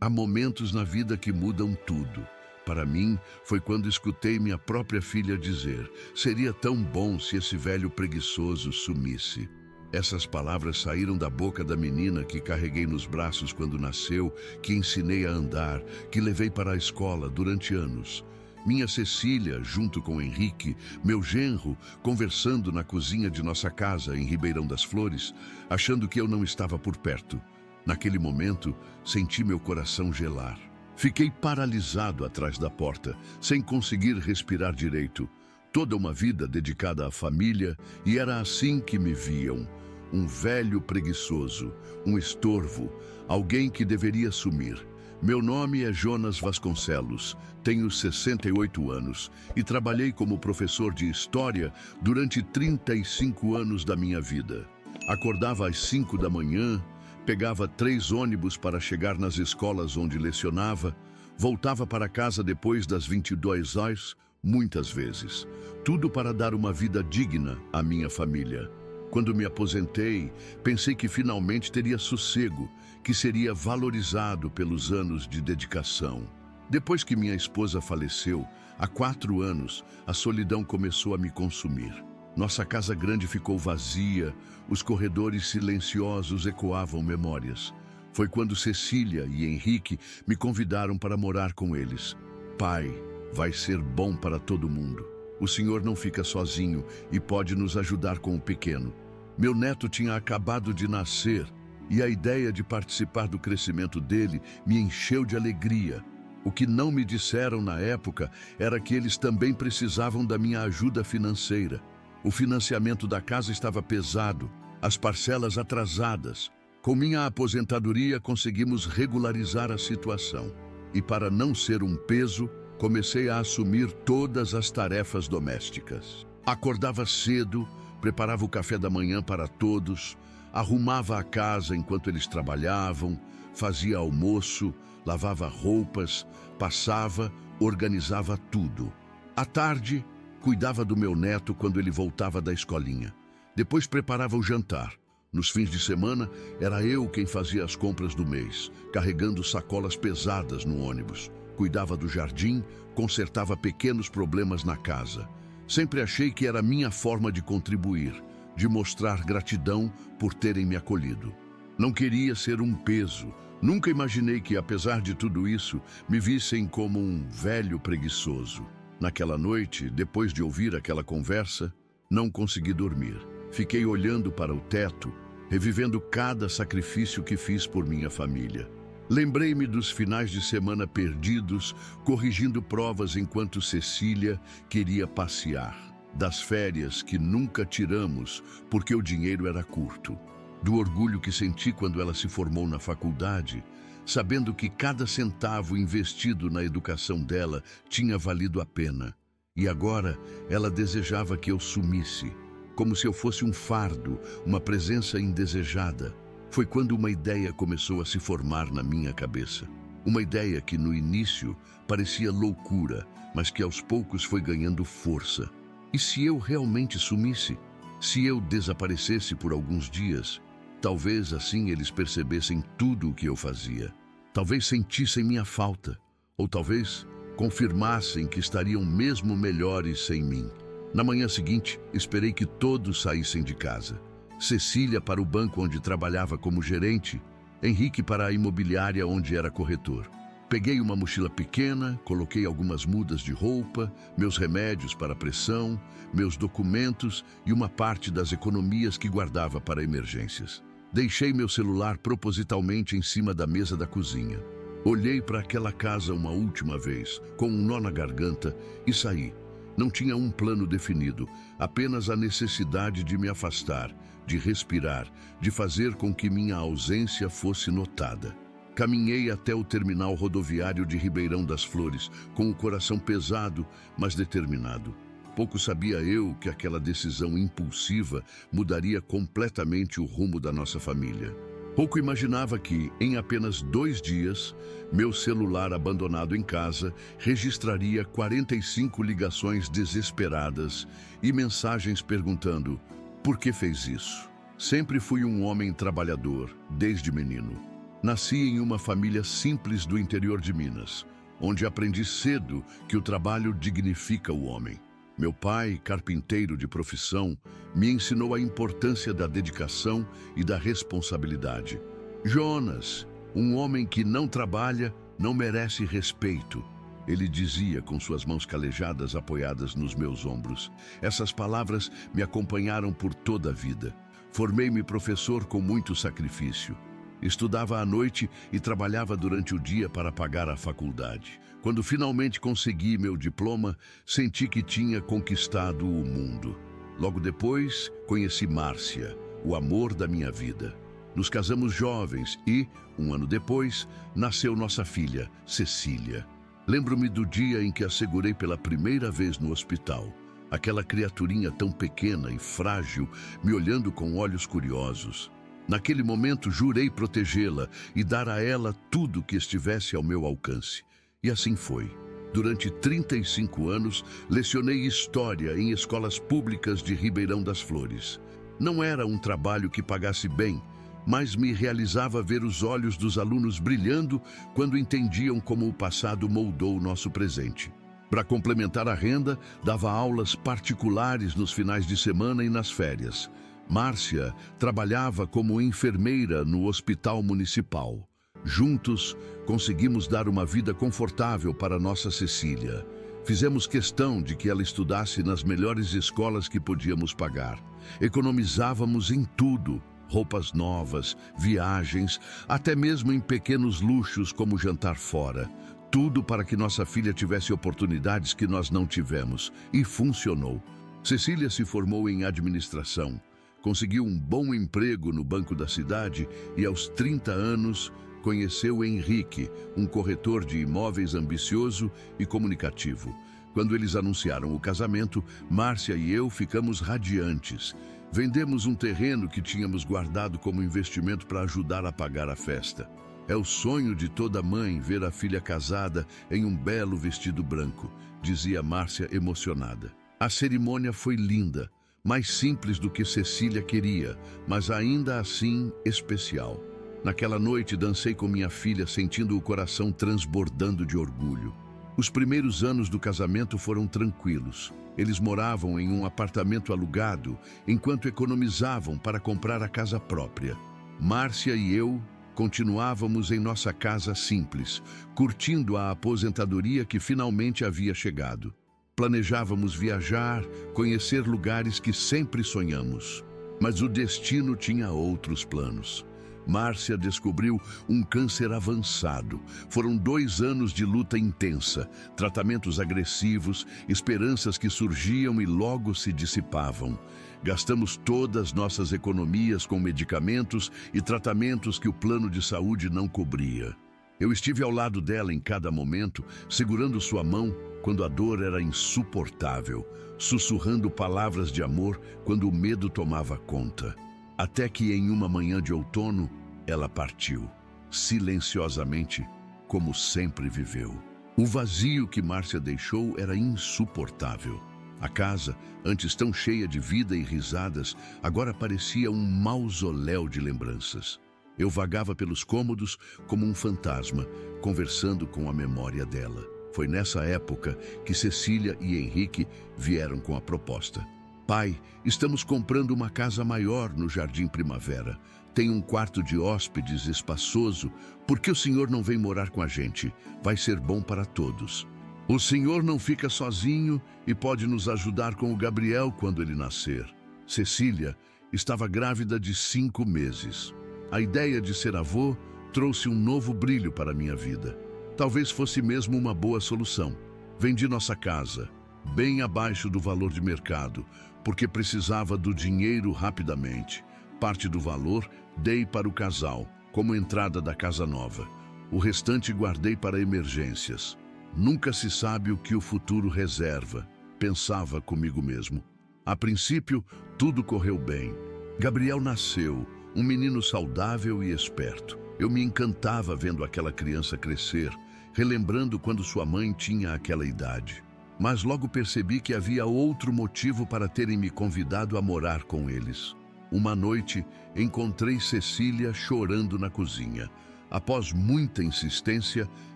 Há momentos na vida que mudam tudo. Para mim, foi quando escutei minha própria filha dizer: seria tão bom se esse velho preguiçoso sumisse. Essas palavras saíram da boca da menina que carreguei nos braços quando nasceu, que ensinei a andar, que levei para a escola durante anos. Minha Cecília, junto com Henrique, meu genro, conversando na cozinha de nossa casa em Ribeirão das Flores, achando que eu não estava por perto. Naquele momento, senti meu coração gelar. Fiquei paralisado atrás da porta, sem conseguir respirar direito. Toda uma vida dedicada à família, e era assim que me viam. Um velho preguiçoso, um estorvo, alguém que deveria sumir. Meu nome é Jonas Vasconcelos, tenho 68 anos e trabalhei como professor de História durante 35 anos da minha vida. Acordava às 5 da manhã, pegava 3 ônibus para chegar nas escolas onde lecionava, voltava para casa depois das 22 horas, muitas vezes. Tudo para dar uma vida digna à minha família. Quando me aposentei, pensei que finalmente teria sossego, que seria valorizado pelos anos de dedicação. Depois que minha esposa faleceu, há 4 anos, a solidão começou a me consumir. Nossa casa grande ficou vazia, os corredores silenciosos ecoavam memórias. Foi quando Cecília e Henrique me convidaram para morar com eles. Pai, vai ser bom para todo mundo. O senhor não fica sozinho e pode nos ajudar com o pequeno. Meu neto tinha acabado de nascer e a ideia de participar do crescimento dele me encheu de alegria. O que não me disseram na época era que eles também precisavam da minha ajuda financeira. O financiamento da casa estava pesado, as parcelas atrasadas. Com minha aposentadoria, conseguimos regularizar a situação. E para não ser um peso, comecei a assumir todas as tarefas domésticas. Acordava cedo, preparava o café da manhã para todos, arrumava a casa enquanto eles trabalhavam, fazia almoço, lavava roupas, passava, organizava tudo. À tarde, cuidava do meu neto quando ele voltava da escolinha. Depois preparava o jantar. Nos fins de semana, era eu quem fazia as compras do mês, carregando sacolas pesadas no ônibus. Cuidava do jardim, consertava pequenos problemas na casa. Sempre achei que era minha forma de contribuir, de mostrar gratidão por terem me acolhido. Não queria ser um peso. Nunca imaginei que, apesar de tudo isso, me vissem como um velho preguiçoso. Naquela noite, depois de ouvir aquela conversa, não consegui dormir. Fiquei olhando para o teto, revivendo cada sacrifício que fiz por minha família. Lembrei-me dos finais de semana perdidos, corrigindo provas enquanto Cecília queria passear, das férias que nunca tiramos porque o dinheiro era curto, do orgulho que senti quando ela se formou na faculdade, sabendo que cada centavo investido na educação dela tinha valido a pena. E agora ela desejava que eu sumisse, como se eu fosse um fardo, uma presença indesejada. Foi quando uma ideia começou a se formar na minha cabeça. Uma ideia que no início parecia loucura, mas que aos poucos foi ganhando força. E se eu realmente sumisse? Se eu desaparecesse por alguns dias? Talvez assim eles percebessem tudo o que eu fazia. Talvez sentissem minha falta. Ou talvez confirmassem que estariam mesmo melhores sem mim. Na manhã seguinte, esperei que todos saíssem de casa. Cecília para o banco onde trabalhava como gerente, Henrique para a imobiliária onde era corretor. Peguei uma mochila pequena, coloquei algumas mudas de roupa, meus remédios para pressão, meus documentos e uma parte das economias que guardava para emergências. Deixei meu celular propositalmente em cima da mesa da cozinha. Olhei para aquela casa uma última vez, com um nó na garganta, e saí. Não tinha um plano definido, apenas a necessidade de me afastar, de respirar, de fazer com que minha ausência fosse notada. Caminhei até o terminal rodoviário de Ribeirão das Flores, com o coração pesado, mas determinado. Pouco sabia eu que aquela decisão impulsiva mudaria completamente o rumo da nossa família. Pouco imaginava que, em apenas 2 dias, meu celular abandonado em casa registraria 45 ligações desesperadas e mensagens perguntando: por que fez isso? Sempre fui um homem trabalhador, desde menino. Nasci em uma família simples do interior de Minas, onde aprendi cedo que o trabalho dignifica o homem. Meu pai, carpinteiro de profissão, me ensinou a importância da dedicação e da responsabilidade. Jonas, um homem que não trabalha, não merece respeito, ele dizia com suas mãos calejadas apoiadas nos meus ombros. Essas palavras me acompanharam por toda a vida. Formei-me professor com muito sacrifício. Estudava à noite e trabalhava durante o dia para pagar a faculdade. Quando finalmente consegui meu diploma, senti que tinha conquistado o mundo. Logo depois, conheci Márcia, o amor da minha vida. Nos casamos jovens e, um ano depois, nasceu nossa filha, Cecília. Lembro-me do dia em que a segurei pela primeira vez no hospital. Aquela criaturinha tão pequena e frágil, me olhando com olhos curiosos. Naquele momento, jurei protegê-la e dar a ela tudo que estivesse ao meu alcance. E assim foi. Durante 35 anos, lecionei História em escolas públicas de Ribeirão das Flores. Não era um trabalho que pagasse bem, mas me realizava ver os olhos dos alunos brilhando quando entendiam como o passado moldou o nosso presente. Para complementar a renda, dava aulas particulares nos finais de semana e nas férias. Márcia trabalhava como enfermeira no hospital municipal. Juntos, conseguimos dar uma vida confortável para nossa Cecília. Fizemos questão de que ela estudasse nas melhores escolas que podíamos pagar. Economizávamos em tudo: roupas novas, viagens, até mesmo em pequenos luxos como jantar fora. Tudo para que nossa filha tivesse oportunidades que nós não tivemos. E funcionou. Cecília se formou em administração. Conseguiu um bom emprego no banco da cidade e, aos 30 anos, conheceu Henrique, um corretor de imóveis ambicioso e comunicativo. Quando eles anunciaram o casamento, Márcia e eu ficamos radiantes. Vendemos um terreno que tínhamos guardado como investimento para ajudar a pagar a festa. É o sonho de toda mãe ver a filha casada em um belo vestido branco, dizia Márcia emocionada. A cerimônia foi linda. Mais simples do que Cecília queria, mas ainda assim especial. Naquela noite dancei com minha filha, sentindo o coração transbordando de orgulho. Os primeiros anos do casamento foram tranquilos. Eles moravam em um apartamento alugado, enquanto economizavam para comprar a casa própria. Márcia e eu continuávamos em nossa casa simples, curtindo a aposentadoria que finalmente havia chegado. Planejávamos viajar, conhecer lugares que sempre sonhamos. Mas o destino tinha outros planos. Márcia descobriu um câncer avançado. Foram 2 anos de luta intensa, tratamentos agressivos, esperanças que surgiam e logo se dissipavam. Gastamos todas nossas economias com medicamentos e tratamentos que o plano de saúde não cobria. Eu estive ao lado dela em cada momento, segurando sua mão quando a dor era insuportável, sussurrando palavras de amor quando o medo tomava conta. Até que em uma manhã de outono, ela partiu, silenciosamente, como sempre viveu. O vazio que Márcia deixou era insuportável. A casa, antes tão cheia de vida e risadas, agora parecia um mausoléu de lembranças. Eu vagava pelos cômodos como um fantasma, conversando com a memória dela. Foi nessa época que Cecília e Henrique vieram com a proposta. Pai, estamos comprando uma casa maior no Jardim Primavera. Tem um quarto de hóspedes espaçoso. Por que o senhor não vem morar com a gente? Vai ser bom para todos. O senhor não fica sozinho e pode nos ajudar com o Gabriel quando ele nascer. Cecília estava grávida de 5 meses. A ideia de ser avô trouxe um novo brilho para a minha vida. Talvez fosse mesmo uma boa solução. Vendi nossa casa, bem abaixo do valor de mercado, porque precisava do dinheiro rapidamente. Parte do valor dei para o casal, como entrada da casa nova. O restante guardei para emergências. Nunca se sabe o que o futuro reserva, pensava comigo mesmo. A princípio, tudo correu bem. Gabriel nasceu, um menino saudável e esperto. Eu me encantava vendo aquela criança crescer, relembrando quando sua mãe tinha aquela idade. Mas logo percebi que havia outro motivo para terem me convidado a morar com eles. Uma noite, encontrei Cecília chorando na cozinha. Após muita insistência,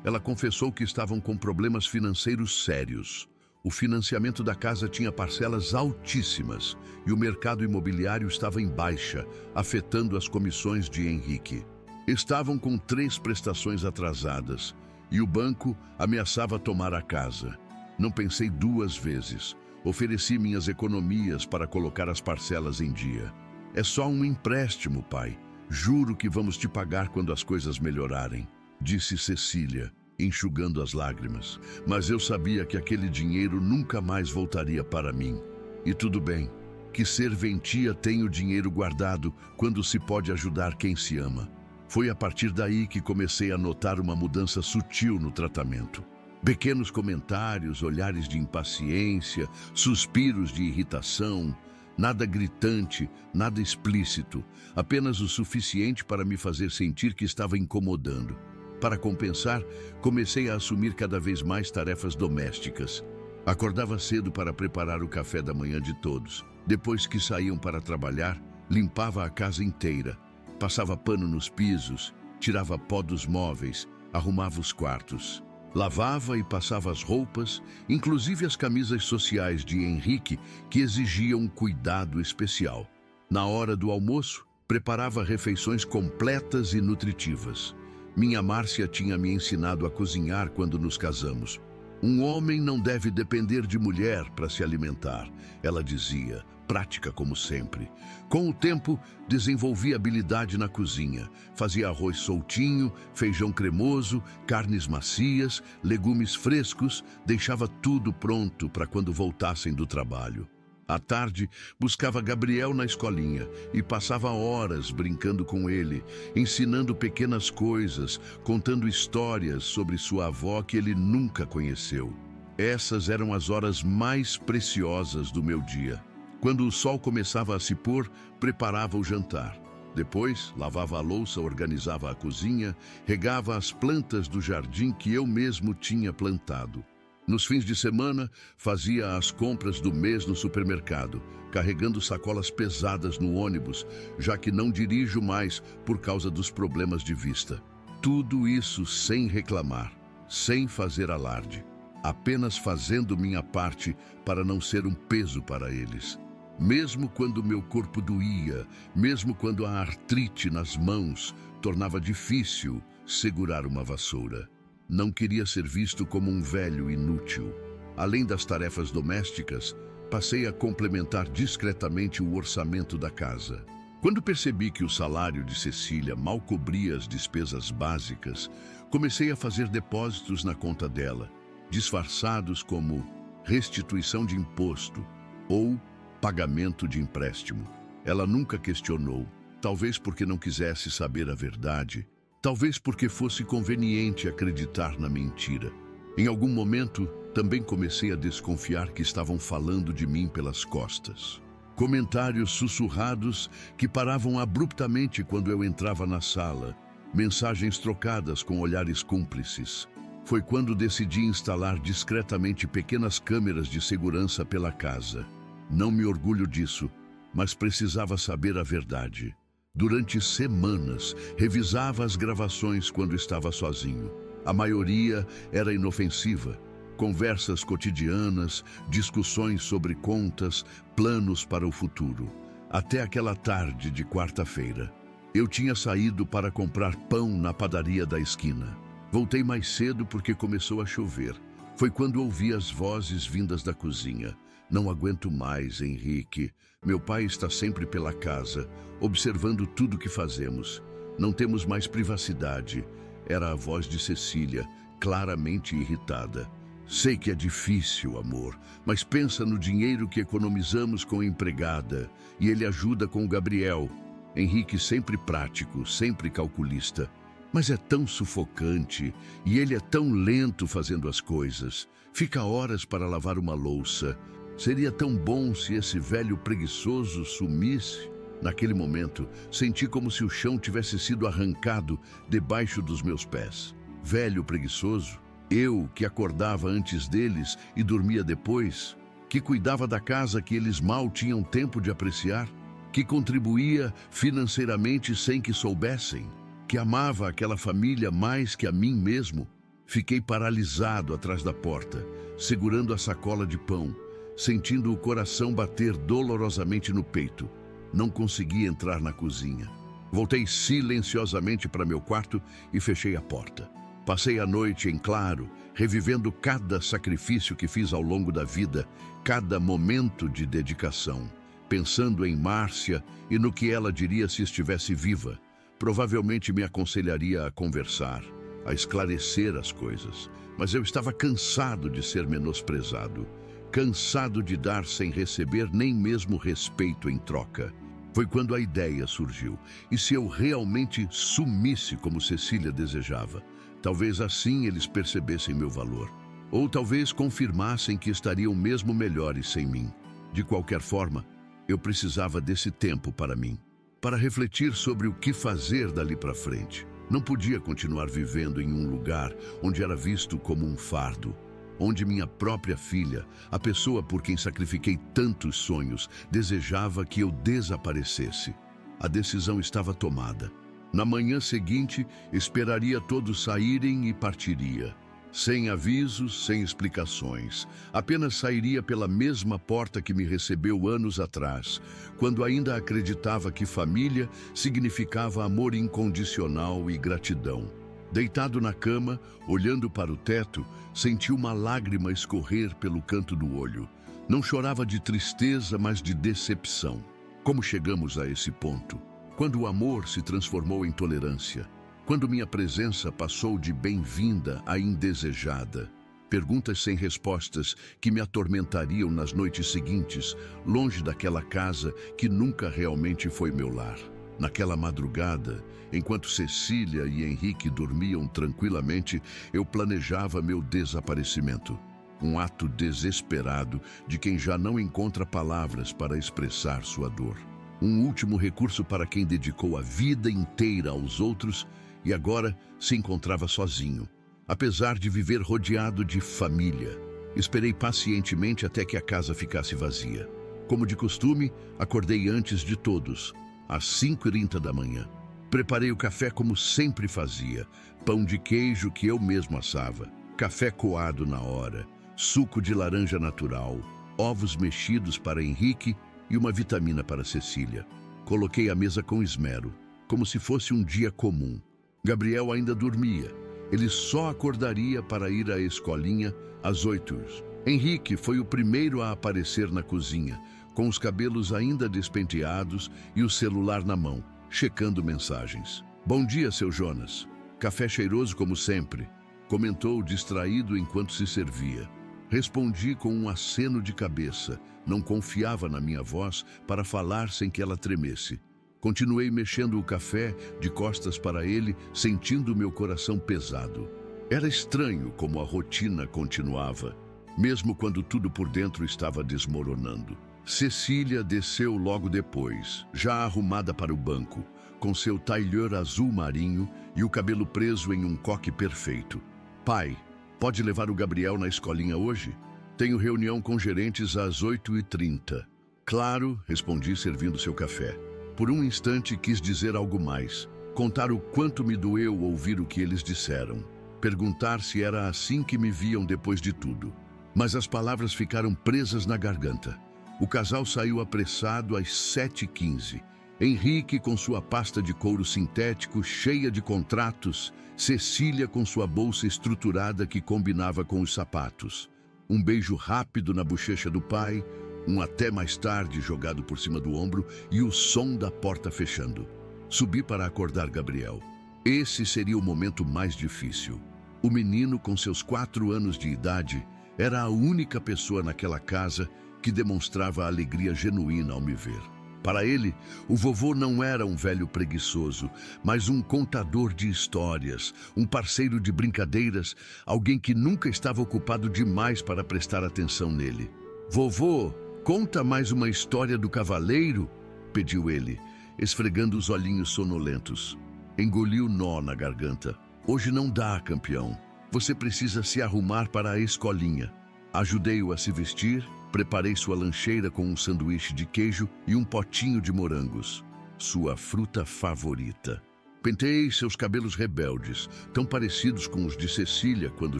ela confessou que estavam com problemas financeiros sérios. O financiamento da casa tinha parcelas altíssimas e o mercado imobiliário estava em baixa, afetando as comissões de Henrique. Estavam com 3 prestações atrasadas e o banco ameaçava tomar a casa. Não pensei 2 vezes. Ofereci minhas economias para colocar as parcelas em dia. É só um empréstimo, pai. Juro que vamos te pagar quando as coisas melhorarem, disse Cecília, enxugando as lágrimas. Mas eu sabia que aquele dinheiro nunca mais voltaria para mim. E tudo bem, que serventia tem o dinheiro guardado quando se pode ajudar quem se ama. Foi a partir daí que comecei a notar uma mudança sutil no tratamento. Pequenos comentários, olhares de impaciência, suspiros de irritação, nada gritante, nada explícito, apenas o suficiente para me fazer sentir que estava incomodando. Para compensar, comecei a assumir cada vez mais tarefas domésticas. Acordava cedo para preparar o café da manhã de todos. Depois que saíam para trabalhar, limpava a casa inteira. Passava pano nos pisos, tirava pó dos móveis, arrumava os quartos. Lavava e passava as roupas, inclusive as camisas sociais de Henrique, que exigiam um cuidado especial. Na hora do almoço, preparava refeições completas e nutritivas. Minha Márcia tinha me ensinado a cozinhar quando nos casamos. Um homem não deve depender de mulher para se alimentar, ela dizia, prática como sempre. Com o tempo, desenvolvi habilidade na cozinha. Fazia arroz soltinho, feijão cremoso, carnes macias, legumes frescos, deixava tudo pronto para quando voltassem do trabalho. À tarde, buscava Gabriel na escolinha e passava horas brincando com ele, ensinando pequenas coisas, contando histórias sobre sua avó que ele nunca conheceu. Essas eram as horas mais preciosas do meu dia. Quando o sol começava a se pôr, preparava o jantar. Depois, lavava a louça, organizava a cozinha, regava as plantas do jardim que eu mesmo tinha plantado. Nos fins de semana, fazia as compras do mês no supermercado, carregando sacolas pesadas no ônibus, já que não dirijo mais por causa dos problemas de vista. Tudo isso sem reclamar, sem fazer alarde, apenas fazendo minha parte para não ser um peso para eles. Mesmo quando meu corpo doía, mesmo quando a artrite nas mãos tornava difícil segurar uma vassoura. Não queria ser visto como um velho inútil. Além das tarefas domésticas, passei a complementar discretamente o orçamento da casa. Quando percebi que o salário de Cecília mal cobria as despesas básicas, comecei a fazer depósitos na conta dela, disfarçados como restituição de imposto ou pagamento de empréstimo. Ela nunca questionou, talvez porque não quisesse saber a verdade, talvez porque fosse conveniente acreditar na mentira. Em algum momento, também comecei a desconfiar que estavam falando de mim pelas costas. Comentários sussurrados que paravam abruptamente quando eu entrava na sala, mensagens trocadas com olhares cúmplices. Foi quando decidi instalar discretamente pequenas câmeras de segurança pela casa. Não me orgulho disso, mas precisava saber a verdade. Durante semanas, revisava as gravações quando estava sozinho. A maioria era inofensiva. Conversas cotidianas, discussões sobre contas, planos para o futuro. Até aquela tarde de quarta-feira. Eu tinha saído para comprar pão na padaria da esquina. Voltei mais cedo porque começou a chover. Foi quando ouvi as vozes vindas da cozinha. Não aguento mais, Henrique. Meu pai está sempre pela casa, observando tudo que fazemos. Não temos mais privacidade. Era a voz de Cecília, claramente irritada. Sei que é difícil, amor, mas pensa no dinheiro que economizamos com a empregada e ele ajuda com o Gabriel. Henrique sempre prático, sempre calculista. Mas é tão sufocante e ele é tão lento fazendo as coisas. Fica horas para lavar uma louça. Seria tão bom se esse velho preguiçoso sumisse. Naquele momento, senti como se o chão tivesse sido arrancado debaixo dos meus pés. Velho preguiçoso? Eu, que acordava antes deles e dormia depois? Que cuidava da casa que eles mal tinham tempo de apreciar? Que contribuía financeiramente sem que soubessem? que amava aquela família mais que a mim mesmo. Fiquei paralisado atrás da porta, segurando a sacola de pão, sentindo o coração bater dolorosamente no peito. Não consegui entrar na cozinha. Voltei silenciosamente para meu quarto e fechei a porta. Passei a noite em claro, revivendo cada sacrifício que fiz ao longo da vida, cada momento de dedicação, pensando em Márcia e no que ela diria se estivesse viva. Provavelmente me aconselharia a conversar, a esclarecer as coisas, mas eu estava cansado de ser menosprezado, cansado de dar sem receber nem mesmo respeito em troca. Foi quando a ideia surgiu. E se eu realmente sumisse como Cecília desejava? Talvez assim eles percebessem meu valor. Ou talvez confirmassem que estariam mesmo melhores sem mim. De qualquer forma, eu precisava desse tempo para mim, para refletir sobre o que fazer dali para frente. Não podia continuar vivendo em um lugar onde era visto como um fardo, onde minha própria filha, a pessoa por quem sacrifiquei tantos sonhos, desejava que eu desaparecesse. A decisão estava tomada. Na manhã seguinte, esperaria todos saírem e partiria. Sem avisos, sem explicações. Apenas sairia pela mesma porta que me recebeu anos atrás, quando ainda acreditava que família significava amor incondicional e gratidão. Deitado na cama, olhando para o teto, senti uma lágrima escorrer pelo canto do olho. Não chorava de tristeza, mas de decepção. Como chegamos a esse ponto? Quando o amor se transformou em tolerância. Quando minha presença passou de bem-vinda a indesejada. Perguntas sem respostas que me atormentariam nas noites seguintes, longe daquela casa que nunca realmente foi meu lar. Naquela madrugada, enquanto Cecília e Henrique dormiam tranquilamente, eu planejava meu desaparecimento. Um ato desesperado de quem já não encontra palavras para expressar sua dor. Um último recurso para quem dedicou a vida inteira aos outros e agora se encontrava sozinho. Apesar de viver rodeado de família, esperei pacientemente até que a casa ficasse vazia. Como de costume, acordei antes de todos, às 5h30 da manhã. Preparei o café como sempre fazia, pão de queijo que eu mesmo assava, café coado na hora, suco de laranja natural, ovos mexidos para Henrique e uma vitamina para Cecília. Coloquei a mesa com esmero, como se fosse um dia comum. Gabriel ainda dormia. Ele só acordaria para ir à escolinha às 8h. Henrique foi o primeiro a aparecer na cozinha, com os cabelos ainda despenteados e o celular na mão, checando mensagens. "Bom dia, seu Jonas. Café cheiroso como sempre", comentou distraído enquanto se servia. Respondi com um aceno de cabeça. Não confiava na minha voz para falar sem que ela tremesse. Continuei mexendo o café de costas para ele, sentindo meu coração pesado. Era estranho como a rotina continuava, mesmo quando tudo por dentro estava desmoronando. Cecília desceu logo depois, já arrumada para o banco, com seu tailleur azul marinho e o cabelo preso em um coque perfeito. "Pai, pode levar o Gabriel na escolinha hoje? Tenho reunião com gerentes às 8h30. "Claro", respondi servindo seu café. Por um instante quis dizer algo mais, contar o quanto me doeu ouvir o que eles disseram, perguntar se era assim que me viam depois de tudo. Mas as palavras ficaram presas na garganta. O casal saiu apressado às 7h15. Henrique com sua pasta de couro sintético cheia de contratos, Cecília com sua bolsa estruturada que combinava com os sapatos. Um beijo rápido na bochecha do pai, um até mais tarde jogado por cima do ombro e o som da porta fechando. Subi para acordar Gabriel. Esse seria o momento mais difícil. O menino, com seus 4 anos de idade, era a única pessoa naquela casa que demonstrava alegria genuína ao me ver. Para ele, o vovô não era um velho preguiçoso, mas um contador de histórias, um parceiro de brincadeiras, alguém que nunca estava ocupado demais para prestar atenção nele. "Vovô, conta mais uma história do cavaleiro?", pediu ele, esfregando os olhinhos sonolentos. Engoli o nó na garganta. "Hoje não dá, campeão. Você precisa se arrumar para a escolinha." Ajudei-o a se vestir, preparei sua lancheira com um sanduíche de queijo e um potinho de morangos, sua fruta favorita. Penteei seus cabelos rebeldes, tão parecidos com os de Cecília quando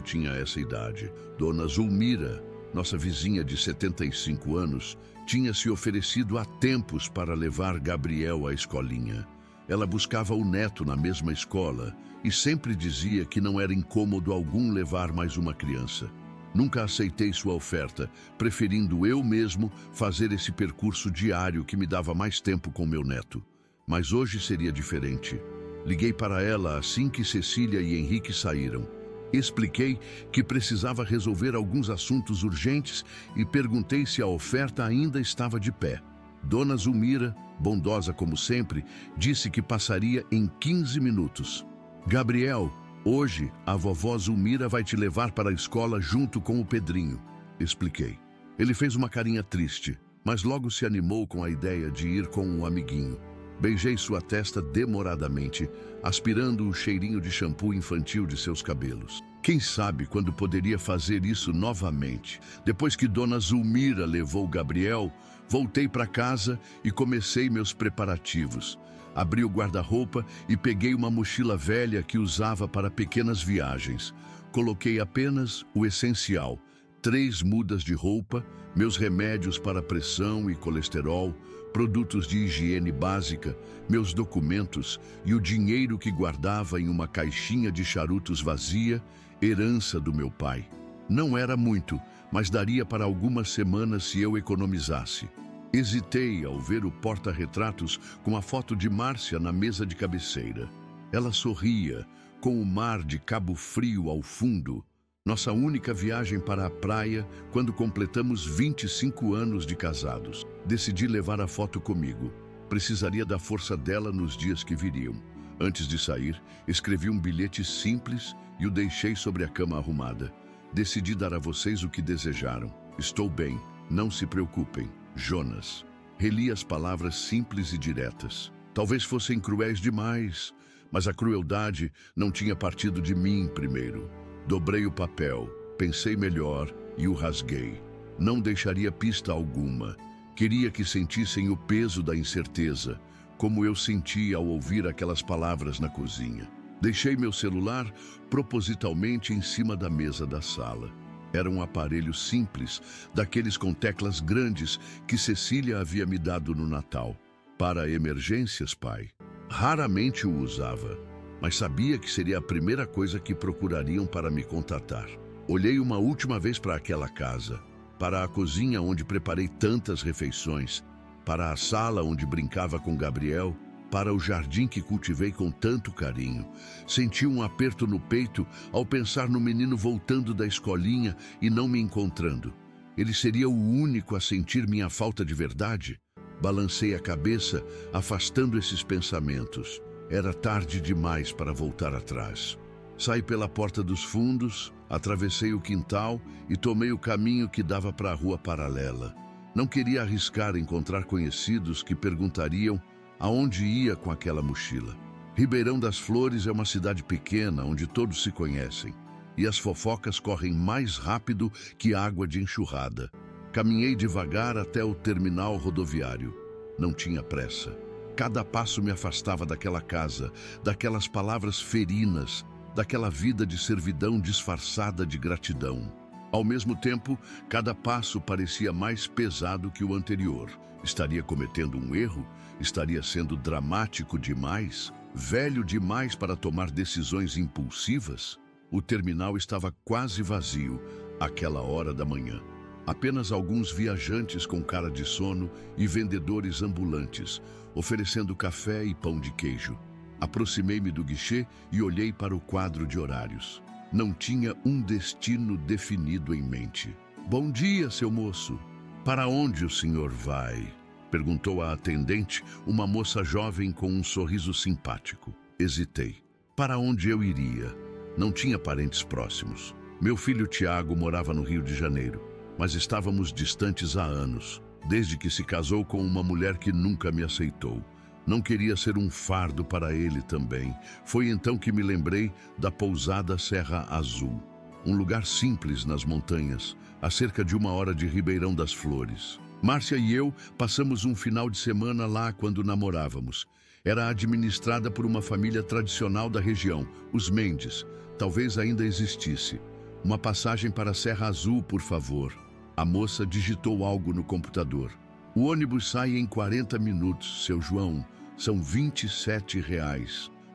tinha essa idade. Dona Zulmira, nossa vizinha de 75 anos, tinha se oferecido há tempos para levar Gabriel à escolinha. Ela buscava o neto na mesma escola e sempre dizia que não era incômodo algum levar mais uma criança. Nunca aceitei sua oferta, preferindo eu mesmo fazer esse percurso diário que me dava mais tempo com meu neto. Mas hoje seria diferente. Liguei para ela assim que Cecília e Henrique saíram. Expliquei que precisava resolver alguns assuntos urgentes e perguntei se a oferta ainda estava de pé. Dona Zulmira, bondosa como sempre, disse que passaria em 15 minutos. Gabriel, hoje a vovó Zulmira vai te levar para a escola junto com o Pedrinho, expliquei. Ele fez uma carinha triste, mas logo se animou com a ideia de ir com um amiguinho. Beijei sua testa demoradamente, aspirando o cheirinho de shampoo infantil de seus cabelos. Quem sabe quando poderia fazer isso novamente? Depois que Dona Zulmira levou Gabriel, voltei para casa e comecei meus preparativos. Abri o guarda-roupa e peguei uma mochila velha que usava para pequenas viagens. Coloquei apenas o essencial: 3 mudas de roupa, meus remédios para pressão e colesterol, produtos de higiene básica, meus documentos e o dinheiro que guardava em uma caixinha de charutos vazia, herança do meu pai. Não era muito, mas daria para algumas semanas se eu economizasse. Hesitei ao ver o porta-retratos com a foto de Márcia na mesa de cabeceira. Ela sorria, com o mar de Cabo Frio ao fundo. Nossa única viagem para a praia quando completamos 25 anos de casados. Decidi levar a foto comigo. Precisaria da força dela nos dias que viriam. Antes de sair, escrevi um bilhete simples e o deixei sobre a cama arrumada. Decidi dar a vocês o que desejaram. Estou bem, não se preocupem. Jonas. Reli as palavras simples e diretas. Talvez fossem cruéis demais, mas a crueldade não tinha partido de mim primeiro. Dobrei o papel, pensei melhor e o rasguei. Não deixaria pista alguma. Queria que sentissem o peso da incerteza, como eu senti ao ouvir aquelas palavras na cozinha. Deixei meu celular propositalmente em cima da mesa da sala. Era um aparelho simples, daqueles com teclas grandes que Cecília havia me dado no Natal. Para emergências, pai. Raramente o usava, mas sabia que seria a primeira coisa que procurariam para me contatar. Olhei uma última vez para aquela casa, para a cozinha onde preparei tantas refeições, para a sala onde brincava com Gabriel, para o jardim que cultivei com tanto carinho. Senti um aperto no peito ao pensar no menino voltando da escolinha e não me encontrando. Ele seria o único a sentir minha falta de verdade? Balancei a cabeça, afastando esses pensamentos. Era tarde demais para voltar atrás. Saí pela porta dos fundos, atravessei o quintal e tomei o caminho que dava para a rua paralela. Não queria arriscar encontrar conhecidos que perguntariam aonde ia com aquela mochila. Ribeirão das Flores é uma cidade pequena onde todos se conhecem e as fofocas correm mais rápido que água de enxurrada. Caminhei devagar até o terminal rodoviário. Não tinha pressa. Cada passo me afastava daquela casa, daquelas palavras ferinas, daquela vida de servidão disfarçada de gratidão. Ao mesmo tempo, cada passo parecia mais pesado que o anterior. Estaria cometendo um erro? Estaria sendo dramático demais? Velho demais para tomar decisões impulsivas? O terminal estava quase vazio, àquela hora da manhã. Apenas alguns viajantes com cara de sono e vendedores ambulantes, oferecendo café e pão de queijo. Aproximei-me do guichê e olhei para o quadro de horários. Não tinha um destino definido em mente. "Bom dia, seu moço. Para onde o senhor vai?" perguntou a atendente, uma moça jovem com um sorriso simpático. Hesitei. Para onde eu iria? Não tinha parentes próximos. Meu filho Tiago morava no Rio de Janeiro, mas estávamos distantes há anos, desde que se casou com uma mulher que nunca me aceitou. Não queria ser um fardo para ele também. Foi então que me lembrei da pousada Serra Azul, um lugar simples nas montanhas, a cerca de 1 hora de Ribeirão das Flores. Márcia e eu passamos um final de semana lá quando namorávamos. Era administrada por uma família tradicional da região, os Mendes. Talvez ainda existisse. Uma passagem para a Serra Azul, por favor. A moça digitou algo no computador. O ônibus sai em 40 minutos, seu João. São R$ 27.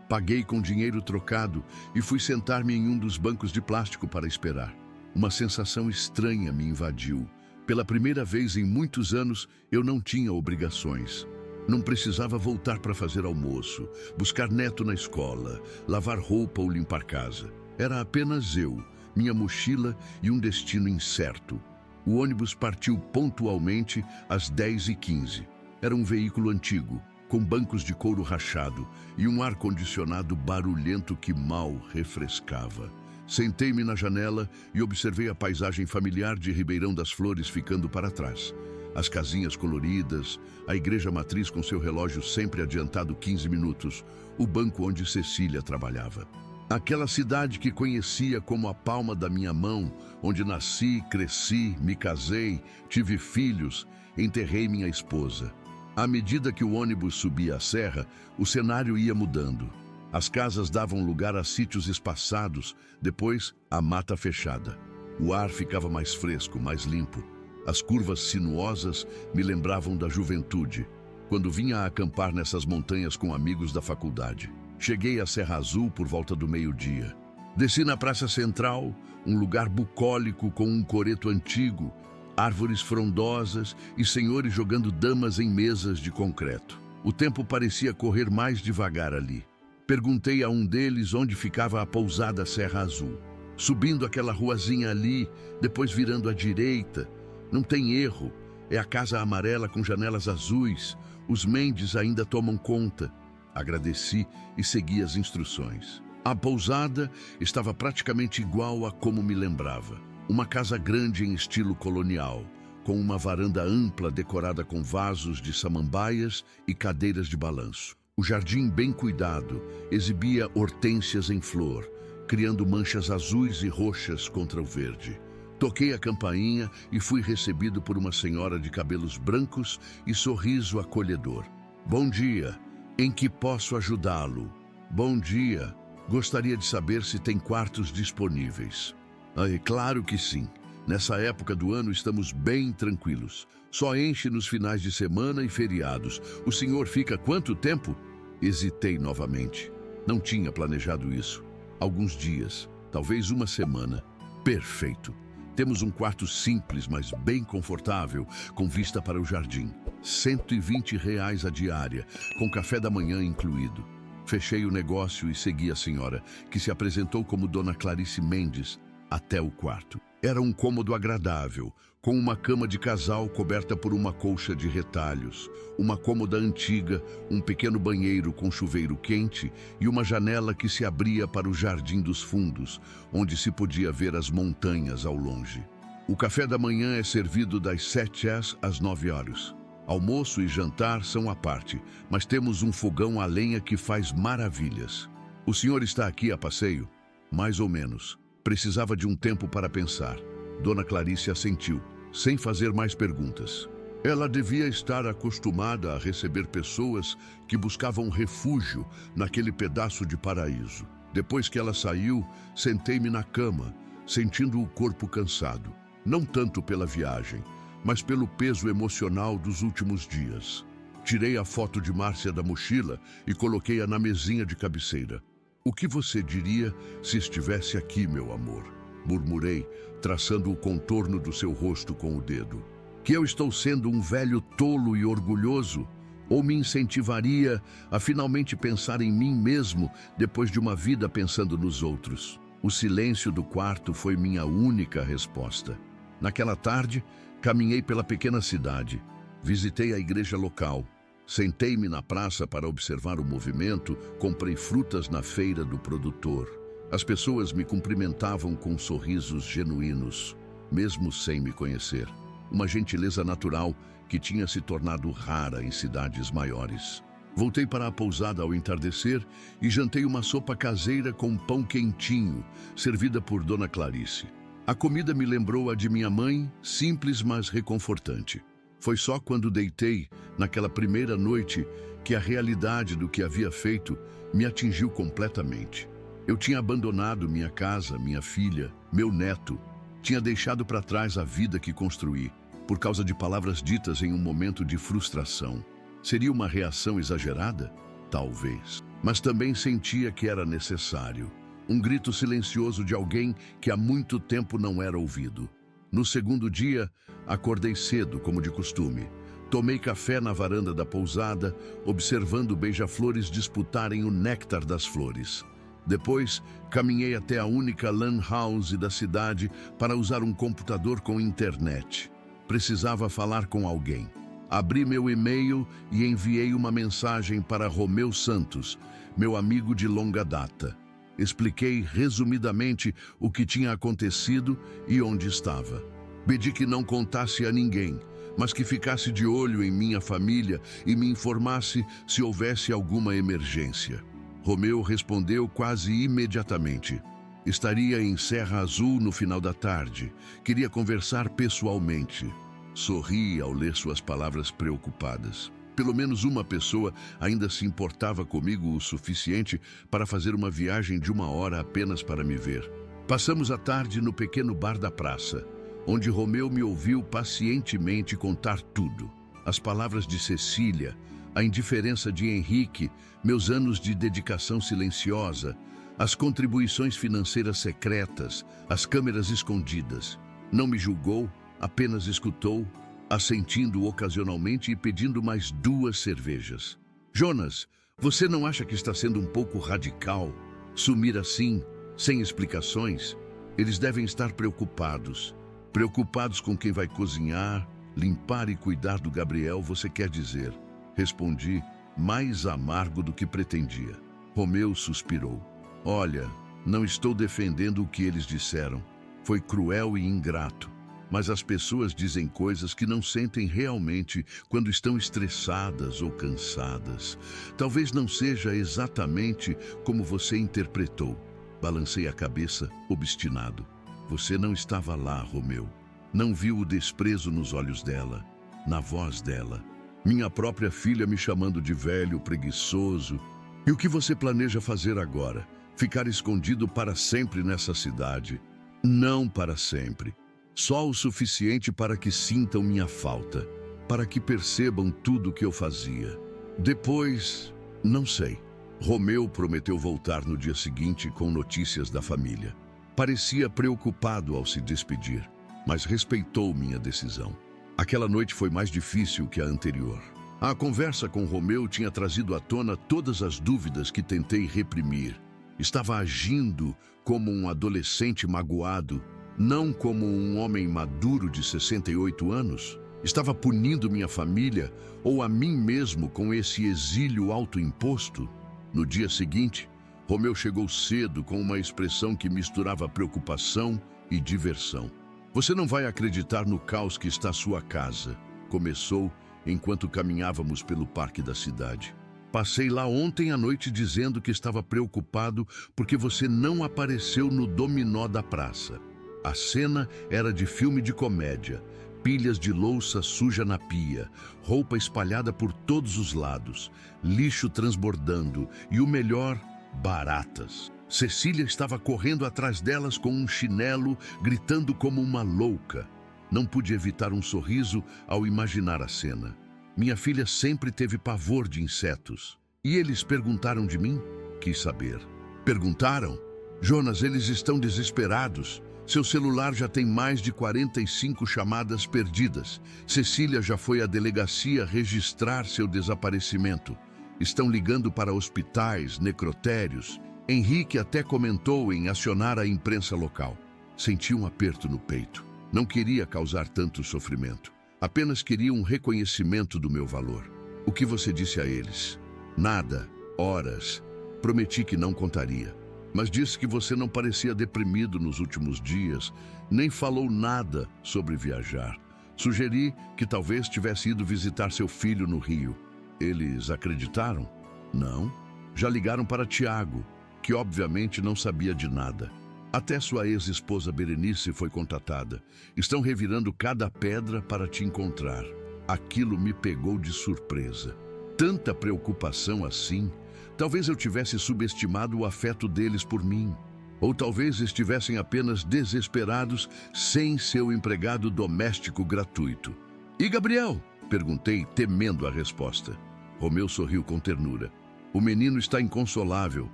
Paguei com dinheiro trocado e fui sentar-me em um dos bancos de plástico para esperar. Uma sensação estranha me invadiu. Pela primeira vez em muitos anos, eu não tinha obrigações. Não precisava voltar para fazer almoço, buscar neto na escola, lavar roupa ou limpar casa. Era apenas eu, minha mochila e um destino incerto. O ônibus partiu pontualmente às 10h15. Era um veículo antigo, com bancos de couro rachado e um ar-condicionado barulhento que mal refrescava. Sentei-me na janela e observei a paisagem familiar de Ribeirão das Flores ficando para trás. As casinhas coloridas, a igreja matriz com seu relógio sempre adiantado 15 minutos, o banco onde Cecília trabalhava. Aquela cidade que conhecia como a palma da minha mão, onde nasci, cresci, me casei, tive filhos, enterrei minha esposa. À medida que o ônibus subia a serra, o cenário ia mudando. As casas davam lugar a sítios espaçados, depois a mata fechada. O ar ficava mais fresco, mais limpo. As curvas sinuosas me lembravam da juventude, quando vinha a acampar nessas montanhas com amigos da faculdade. Cheguei à Serra Azul por volta do meio-dia. Desci na Praça Central, um lugar bucólico com um coreto antigo, árvores frondosas e senhores jogando damas em mesas de concreto. O tempo parecia correr mais devagar ali. Perguntei a um deles onde ficava a pousada Serra Azul. Subindo aquela ruazinha ali, depois virando à direita. Não tem erro, é a casa amarela com janelas azuis. Os Mendes ainda tomam conta. Agradeci e segui as instruções. A pousada estava praticamente igual a como me lembrava. Uma casa grande em estilo colonial, com uma varanda ampla decorada com vasos de samambaias e cadeiras de balanço. O jardim bem cuidado exibia hortênsias em flor, criando manchas azuis e roxas contra o verde. Toquei a campainha e fui recebido por uma senhora de cabelos brancos e sorriso acolhedor. Bom dia, em que posso ajudá-lo? Bom dia, gostaria de saber se tem quartos disponíveis. É claro que sim. Nessa época do ano estamos bem tranquilos. Só enche nos finais de semana e feriados. O senhor fica quanto tempo? Hesitei novamente. Não tinha planejado isso. Alguns dias, talvez uma semana. Perfeito. Temos um quarto simples, mas bem confortável, com vista para o jardim. R$ 120 a diária, com café da manhã incluído. Fechei o negócio e segui a senhora, que se apresentou como Dona Clarice Mendes, até o quarto. Era um cômodo agradável, com uma cama de casal coberta por uma colcha de retalhos, uma cômoda antiga, um pequeno banheiro com chuveiro quente e uma janela que se abria para o jardim dos fundos, onde se podia ver as montanhas ao longe. O café da manhã é servido das 7 às 9 horas. Almoço e jantar são à parte, mas temos um fogão a lenha que faz maravilhas. O senhor está aqui a passeio? Mais ou menos. Precisava de um tempo para pensar. Dona Clarice assentiu, sem fazer mais perguntas. Ela devia estar acostumada a receber pessoas que buscavam refúgio naquele pedaço de paraíso. Depois que ela saiu, sentei-me na cama, sentindo o corpo cansado. Não tanto pela viagem, mas pelo peso emocional dos últimos dias. Tirei a foto de Márcia da mochila e coloquei-a na mesinha de cabeceira. O que você diria se estivesse aqui, meu amor? Murmurei, traçando o contorno do seu rosto com o dedo. Que eu estou sendo um velho tolo e orgulhoso? Ou me incentivaria a finalmente pensar em mim mesmo depois de uma vida pensando nos outros? O silêncio do quarto foi minha única resposta. Naquela tarde, caminhei pela pequena cidade. Visitei a igreja local. Sentei-me na praça para observar o movimento, comprei frutas na feira do produtor. As pessoas me cumprimentavam com sorrisos genuínos, mesmo sem me conhecer. Uma gentileza natural que tinha se tornado rara em cidades maiores. Voltei para a pousada ao entardecer e jantei uma sopa caseira com pão quentinho, servida por Dona Clarice. A comida me lembrou a de minha mãe, simples mas reconfortante. Foi só quando deitei, naquela primeira noite, que a realidade do que havia feito me atingiu completamente. Eu tinha abandonado minha casa, minha filha, meu neto. Tinha deixado para trás a vida que construí, por causa de palavras ditas em um momento de frustração. Seria uma reação exagerada? Talvez. Mas também sentia que era necessário. Um grito silencioso de alguém que há muito tempo não era ouvido. No segundo dia, acordei cedo, como de costume. Tomei café na varanda da pousada, observando beija-flores disputarem o néctar das flores. Depois, caminhei até a única lan house da cidade para usar um computador com internet. Precisava falar com alguém. Abri meu e-mail e enviei uma mensagem para Romeu Santos, meu amigo de longa data. Expliquei resumidamente o que tinha acontecido e onde estava. Pedi que não contasse a ninguém, mas que ficasse de olho em minha família e me informasse se houvesse alguma emergência. Romeu respondeu quase imediatamente. Estaria em Serra Azul no final da tarde. Queria conversar pessoalmente. Sorri ao ler suas palavras preocupadas. Pelo menos uma pessoa ainda se importava comigo o suficiente para fazer uma viagem de 1 hora apenas para me ver. Passamos a tarde no pequeno bar da praça, onde Romeu me ouviu pacientemente contar tudo. As palavras de Cecília, a indiferença de Henrique, meus anos de dedicação silenciosa, as contribuições financeiras secretas, as câmeras escondidas. Não me julgou, apenas escutou, assentindo ocasionalmente e pedindo mais 2 cervejas. Jonas, você não acha que está sendo um pouco radical? Sumir assim, sem explicações? Eles devem estar preocupados. Preocupados com quem vai cozinhar, limpar e cuidar do Gabriel, você quer dizer? Respondi, mais amargo do que pretendia. Romeu suspirou. Olha, não estou defendendo o que eles disseram. Foi cruel e ingrato. Mas as pessoas dizem coisas que não sentem realmente quando estão estressadas ou cansadas. Talvez não seja exatamente como você interpretou. Balancei a cabeça, obstinado. Você não estava lá, Romeu. Não viu o desprezo nos olhos dela, na voz dela. Minha própria filha me chamando de velho, preguiçoso. E o que você planeja fazer agora? Ficar escondido para sempre nessa cidade? Não para sempre. Só o suficiente para que sintam minha falta, para que percebam tudo o que eu fazia. Depois, não sei. Romeu prometeu voltar no dia seguinte com notícias da família. Parecia preocupado ao se despedir, mas respeitou minha decisão. Aquela noite foi mais difícil que a anterior. A conversa com Romeu tinha trazido à tona todas as dúvidas que tentei reprimir. Estava agindo como um adolescente magoado, não como um homem maduro de 68 anos. Estava punindo minha família ou a mim mesmo com esse exílio autoimposto. No dia seguinte, Romeu chegou cedo com uma expressão que misturava preocupação e diversão. Você não vai acreditar no caos que está sua casa, começou enquanto caminhávamos pelo parque da cidade. Passei lá ontem à noite dizendo que estava preocupado porque você não apareceu no dominó da praça. A cena era de filme de comédia, pilhas de louça suja na pia, roupa espalhada por todos os lados, lixo transbordando e o melhor, baratas. Cecília estava correndo atrás delas com um chinelo, gritando como uma louca. Não pude evitar um sorriso ao imaginar a cena. Minha filha sempre teve pavor de insetos. E eles perguntaram de mim? Quis saber. Perguntaram? Jonas, eles estão desesperados. Seu celular já tem mais de 45 chamadas perdidas. Cecília já foi à delegacia registrar seu desaparecimento. Estão ligando para hospitais, necrotérios. Henrique até comentou em acionar a imprensa local. Senti um aperto no peito. Não queria causar tanto sofrimento. Apenas queria um reconhecimento do meu valor. O que você disse a eles? Nada. Horas. Prometi que não contaria. Mas disse que você não parecia deprimido nos últimos dias, nem falou nada sobre viajar. Sugeri que talvez tivesse ido visitar seu filho no Rio. Eles acreditaram? Não. Já ligaram para Tiago, que obviamente não sabia de nada. Até sua ex-esposa Berenice foi contatada. Estão revirando cada pedra para te encontrar. Aquilo me pegou de surpresa. tanta preocupação assim. Talvez eu tivesse subestimado o afeto deles por mim. Ou talvez estivessem apenas desesperados sem seu empregado doméstico gratuito. E Gabriel? Perguntei, temendo a resposta. Romeu sorriu com ternura. O menino está inconsolável.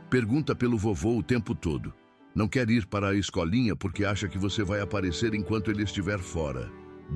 Pergunta pelo vovô o tempo todo. Não quer ir para a escolinha porque acha que você vai aparecer enquanto ele estiver fora.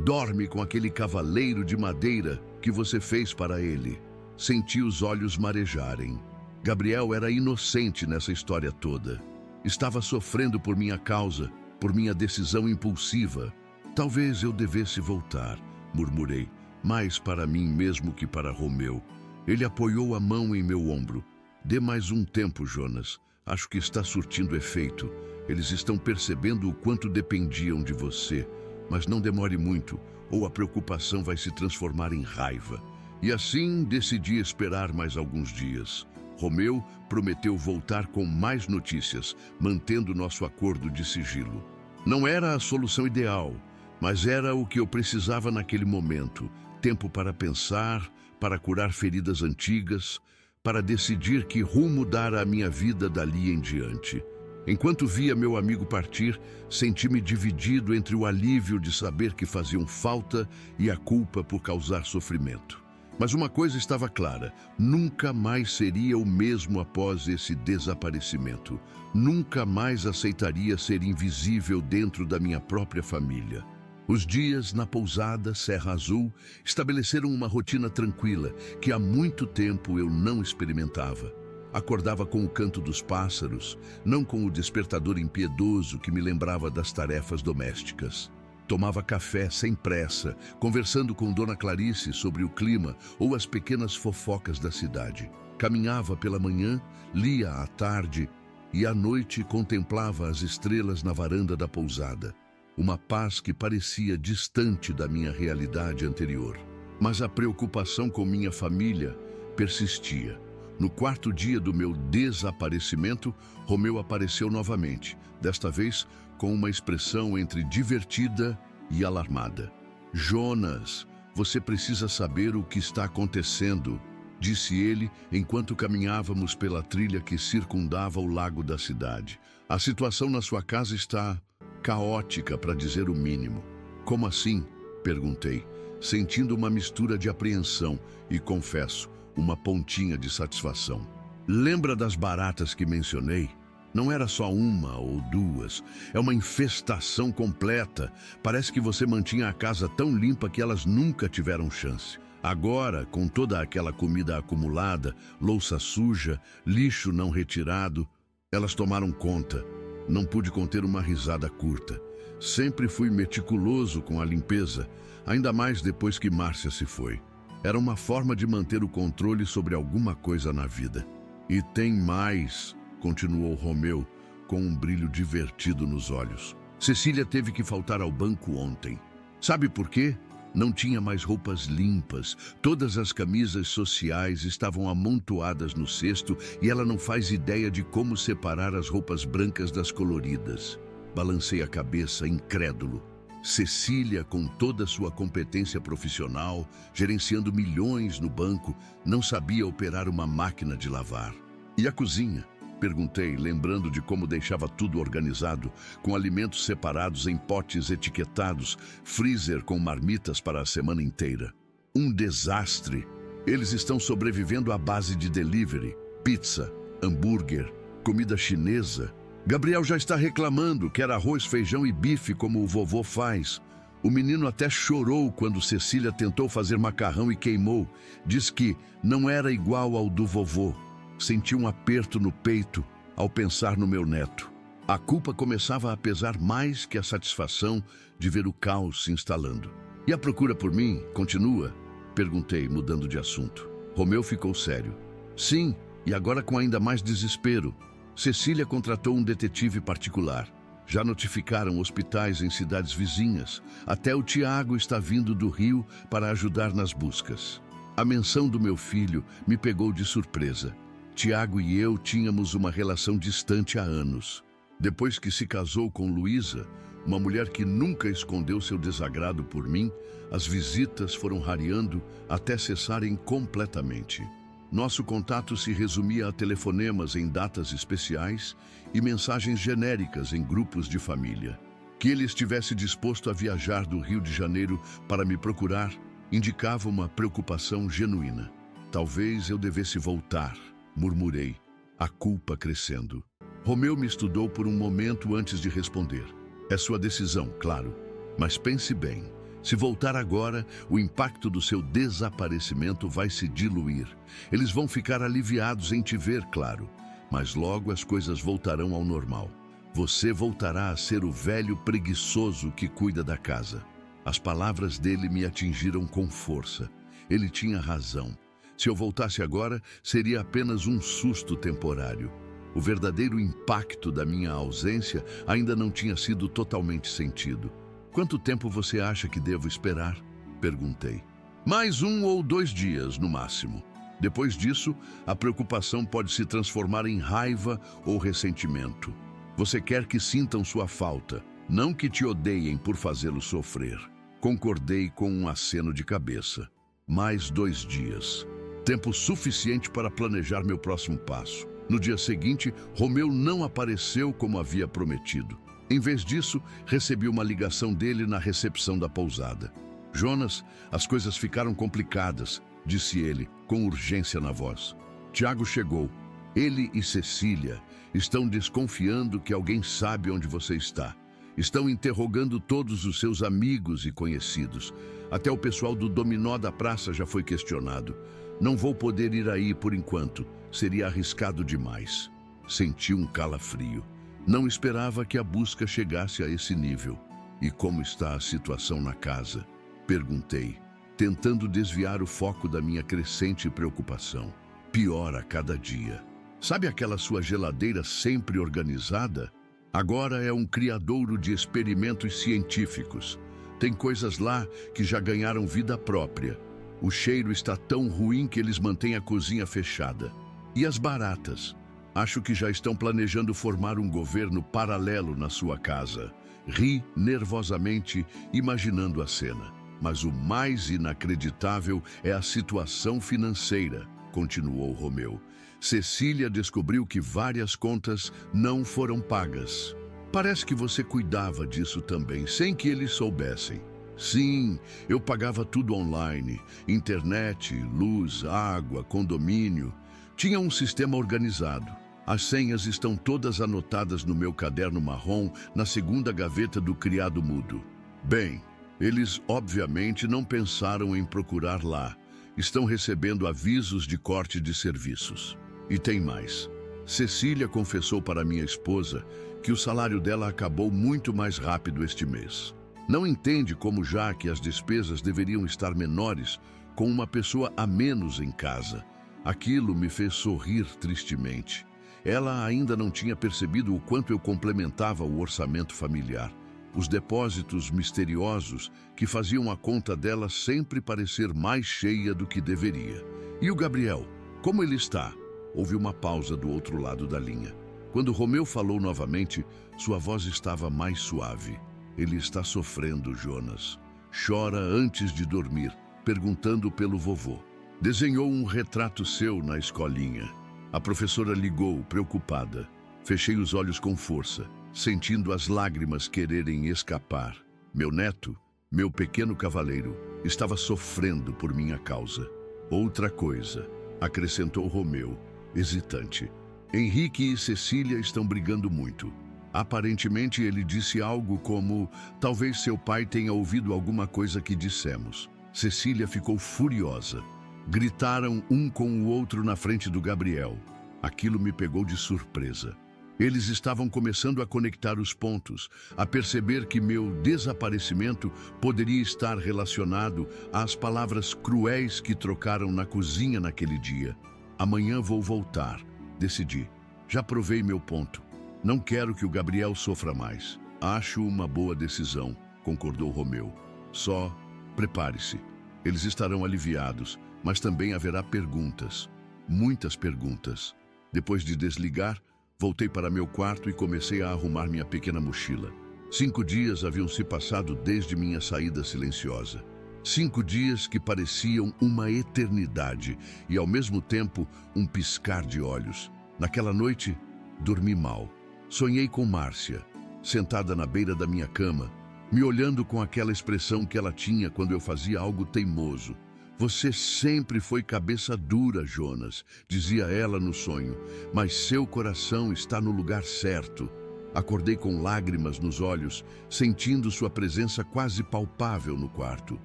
Dorme com aquele cavaleiro de madeira que você fez para ele. Senti os olhos marejarem. Gabriel era inocente nessa história toda. Estava sofrendo por minha causa, por minha decisão impulsiva. Talvez eu devesse voltar, murmurei, mais para mim mesmo que para Romeu. Ele apoiou a mão em meu ombro. Dê mais um tempo, Jonas. Acho que está surtindo efeito. Eles estão percebendo o quanto dependiam de você. Mas não demore muito, ou a preocupação vai se transformar em raiva. E assim decidi esperar mais alguns dias. Romeu prometeu voltar com mais notícias, mantendo nosso acordo de sigilo. Não era a solução ideal, mas era o que eu precisava naquele momento. Tempo para pensar, para curar feridas antigas, para decidir que rumo dar à minha vida dali em diante. Enquanto via meu amigo partir, senti-me dividido entre o alívio de saber que faziam falta e a culpa por causar sofrimento. Mas uma coisa estava clara, nunca mais seria o mesmo após esse desaparecimento. Nunca mais aceitaria ser invisível dentro da minha própria família. Os dias na pousada Serra Azul estabeleceram uma rotina tranquila que há muito tempo eu não experimentava. Acordava com o canto dos pássaros, não com o despertador impiedoso que me lembrava das tarefas domésticas. Tomava café sem pressa, conversando com Dona Clarice sobre o clima ou as pequenas fofocas da cidade. Caminhava pela manhã, lia à tarde e à noite contemplava as estrelas na varanda da pousada. Uma paz que parecia distante da minha realidade anterior. Mas a preocupação com minha família persistia. No quarto dia do meu desaparecimento, Romeu apareceu novamente, desta vez com uma expressão entre divertida e alarmada. Jonas, você precisa saber o que está acontecendo, disse ele enquanto caminhávamos pela trilha que circundava o lago da cidade. A situação na sua casa está caótica, para dizer o mínimo. Como assim? Perguntei, sentindo uma mistura de apreensão e, confesso, uma pontinha de satisfação. Lembra das baratas que mencionei? Não era só uma ou duas, é uma infestação completa. Parece que você mantinha a casa tão limpa que elas nunca tiveram chance. Agora, com toda aquela comida acumulada, louça suja, lixo não retirado, elas tomaram conta. Não pude conter uma risada curta. Sempre fui meticuloso com a limpeza, ainda mais depois que Márcia se foi. Era uma forma de manter o controle sobre alguma coisa na vida. E tem mais, continuou Romeu, com um brilho divertido nos olhos. Cecília teve que faltar ao banco ontem. Sabe por quê? Não tinha mais roupas limpas. Todas as camisas sociais estavam amontoadas no cesto e ela não faz ideia de como separar as roupas brancas das coloridas. Balancei a cabeça, incrédulo. Cecília, com toda a sua competência profissional, gerenciando milhões no banco, não sabia operar uma máquina de lavar. E a cozinha? Perguntei, lembrando de como deixava tudo organizado, com alimentos separados em potes etiquetados, freezer com marmitas para a semana inteira. Um desastre. Eles estão sobrevivendo à base de delivery, pizza, hambúrguer, comida chinesa. Gabriel já está reclamando, quer arroz, feijão e bife como o vovô faz. O menino até chorou quando Cecília tentou fazer macarrão e queimou. Diz que não era igual ao do vovô. Senti um aperto no peito ao pensar no meu neto. A culpa começava a pesar mais que a satisfação de ver o caos se instalando. E a procura por mim continua? Perguntei, mudando de assunto. Romeu ficou sério. Sim, e agora com ainda mais desespero. Cecília contratou um detetive particular. Já notificaram hospitais em cidades vizinhas. Até o Tiago está vindo do Rio para ajudar nas buscas. A menção do meu filho me pegou de surpresa. Tiago e eu tínhamos uma relação distante há anos. Depois que se casou com Luísa, uma mulher que nunca escondeu seu desagrado por mim. As visitas foram rareando até cessarem completamente. Nosso contato se resumia a telefonemas em datas especiais e mensagens genéricas em grupos de família. Que ele estivesse disposto a viajar do Rio de Janeiro para me procurar indicava uma preocupação genuína. Talvez eu devesse voltar, murmurei, a culpa crescendo. Romeu me estudou por um momento antes de responder. É sua decisão, claro, mas pense bem. Se voltar agora, o impacto do seu desaparecimento vai se diluir. Eles vão ficar aliviados em te ver, claro, mas logo as coisas voltarão ao normal. Você voltará a ser o velho preguiçoso que cuida da casa. As palavras dele me atingiram com força. Ele tinha razão. Se eu voltasse agora, seria apenas um susto temporário. O verdadeiro impacto da minha ausência ainda não tinha sido totalmente sentido. Quanto tempo você acha que devo esperar? Perguntei. Mais 1 ou 2 dias, no máximo. Depois disso, a preocupação pode se transformar em raiva ou ressentimento. Você quer que sintam sua falta, não que te odeiem por fazê-lo sofrer. Concordei com um aceno de cabeça. Mais 2 dias. Tempo suficiente para planejar meu próximo passo. No dia seguinte, Romeu não apareceu como havia prometido. Em vez disso, recebi uma ligação dele na recepção da pousada. Jonas, as coisas ficaram complicadas, disse ele, com urgência na voz. Tiago chegou. Ele e Cecília estão desconfiando que alguém sabe onde você está. Estão interrogando todos os seus amigos e conhecidos. Até o pessoal do dominó da praça já foi questionado. Não vou poder ir aí por enquanto. Seria arriscado demais. Senti um calafrio. Não esperava que a busca chegasse a esse nível. E como está a situação na casa? Perguntei, tentando desviar o foco da minha crescente preocupação. Pior a cada dia. Sabe aquela sua geladeira sempre organizada? Agora é um criadouro de experimentos científicos. Tem coisas lá que já ganharam vida própria. O cheiro está tão ruim que eles mantêm a cozinha fechada. E as baratas? Acho que já estão planejando formar um governo paralelo na sua casa. Ri nervosamente, imaginando a cena. Mas o mais inacreditável é a situação financeira, continuou Romeu. Cecília descobriu que várias contas não foram pagas. Parece que você cuidava disso também, sem que eles soubessem. Sim, eu pagava tudo online. Internet, luz, água, condomínio. Tinha um sistema organizado. As senhas estão todas anotadas no meu caderno marrom, na segunda gaveta do criado mudo. Bem, eles obviamente não pensaram em procurar lá. Estão recebendo avisos de corte de serviços. E tem mais. Cecília confessou para minha esposa que o salário dela acabou muito mais rápido este mês. Não entende como já que as despesas deveriam estar menores com uma pessoa a menos em casa. Aquilo me fez sorrir tristemente. Ela ainda não tinha percebido o quanto eu complementava o orçamento familiar. Os depósitos misteriosos que faziam a conta dela sempre parecer mais cheia do que deveria. E o Gabriel? Como ele está? Houve uma pausa do outro lado da linha. Quando Romeu falou novamente, sua voz estava mais suave. Ele está sofrendo, Jonas. Chora antes de dormir, perguntando pelo vovô. Desenhou um retrato seu na escolinha. A professora ligou, preocupada. Fechei os olhos com força, sentindo as lágrimas quererem escapar. Meu neto, meu pequeno cavaleiro, estava sofrendo por minha causa. Outra coisa, acrescentou Romeu, hesitante. Henrique e Cecília estão brigando muito. Aparentemente ele disse algo como: talvez seu pai tenha ouvido alguma coisa que dissemos. Cecília ficou furiosa. Gritaram um com o outro na frente do Gabriel. Aquilo me pegou de surpresa. Eles estavam começando a conectar os pontos, a perceber que meu desaparecimento poderia estar relacionado às palavras cruéis que trocaram na cozinha naquele dia. Amanhã vou voltar, decidi. Já provei meu ponto. Não quero que o Gabriel sofra mais. Acho uma boa decisão, concordou Romeu. Só prepare-se. Eles estarão aliviados, mas também haverá perguntas. Muitas perguntas. Depois de desligar, voltei para meu quarto e comecei a arrumar minha pequena mochila. 5 dias haviam se passado desde minha saída silenciosa. 5 dias que pareciam uma eternidade e, ao mesmo tempo, um piscar de olhos. Naquela noite, dormi mal. Sonhei com Márcia, sentada na beira da minha cama, me olhando com aquela expressão que ela tinha quando eu fazia algo teimoso. Você sempre foi cabeça dura, Jonas, dizia ela no sonho, mas seu coração está no lugar certo. Acordei com lágrimas nos olhos, sentindo sua presença quase palpável no quarto.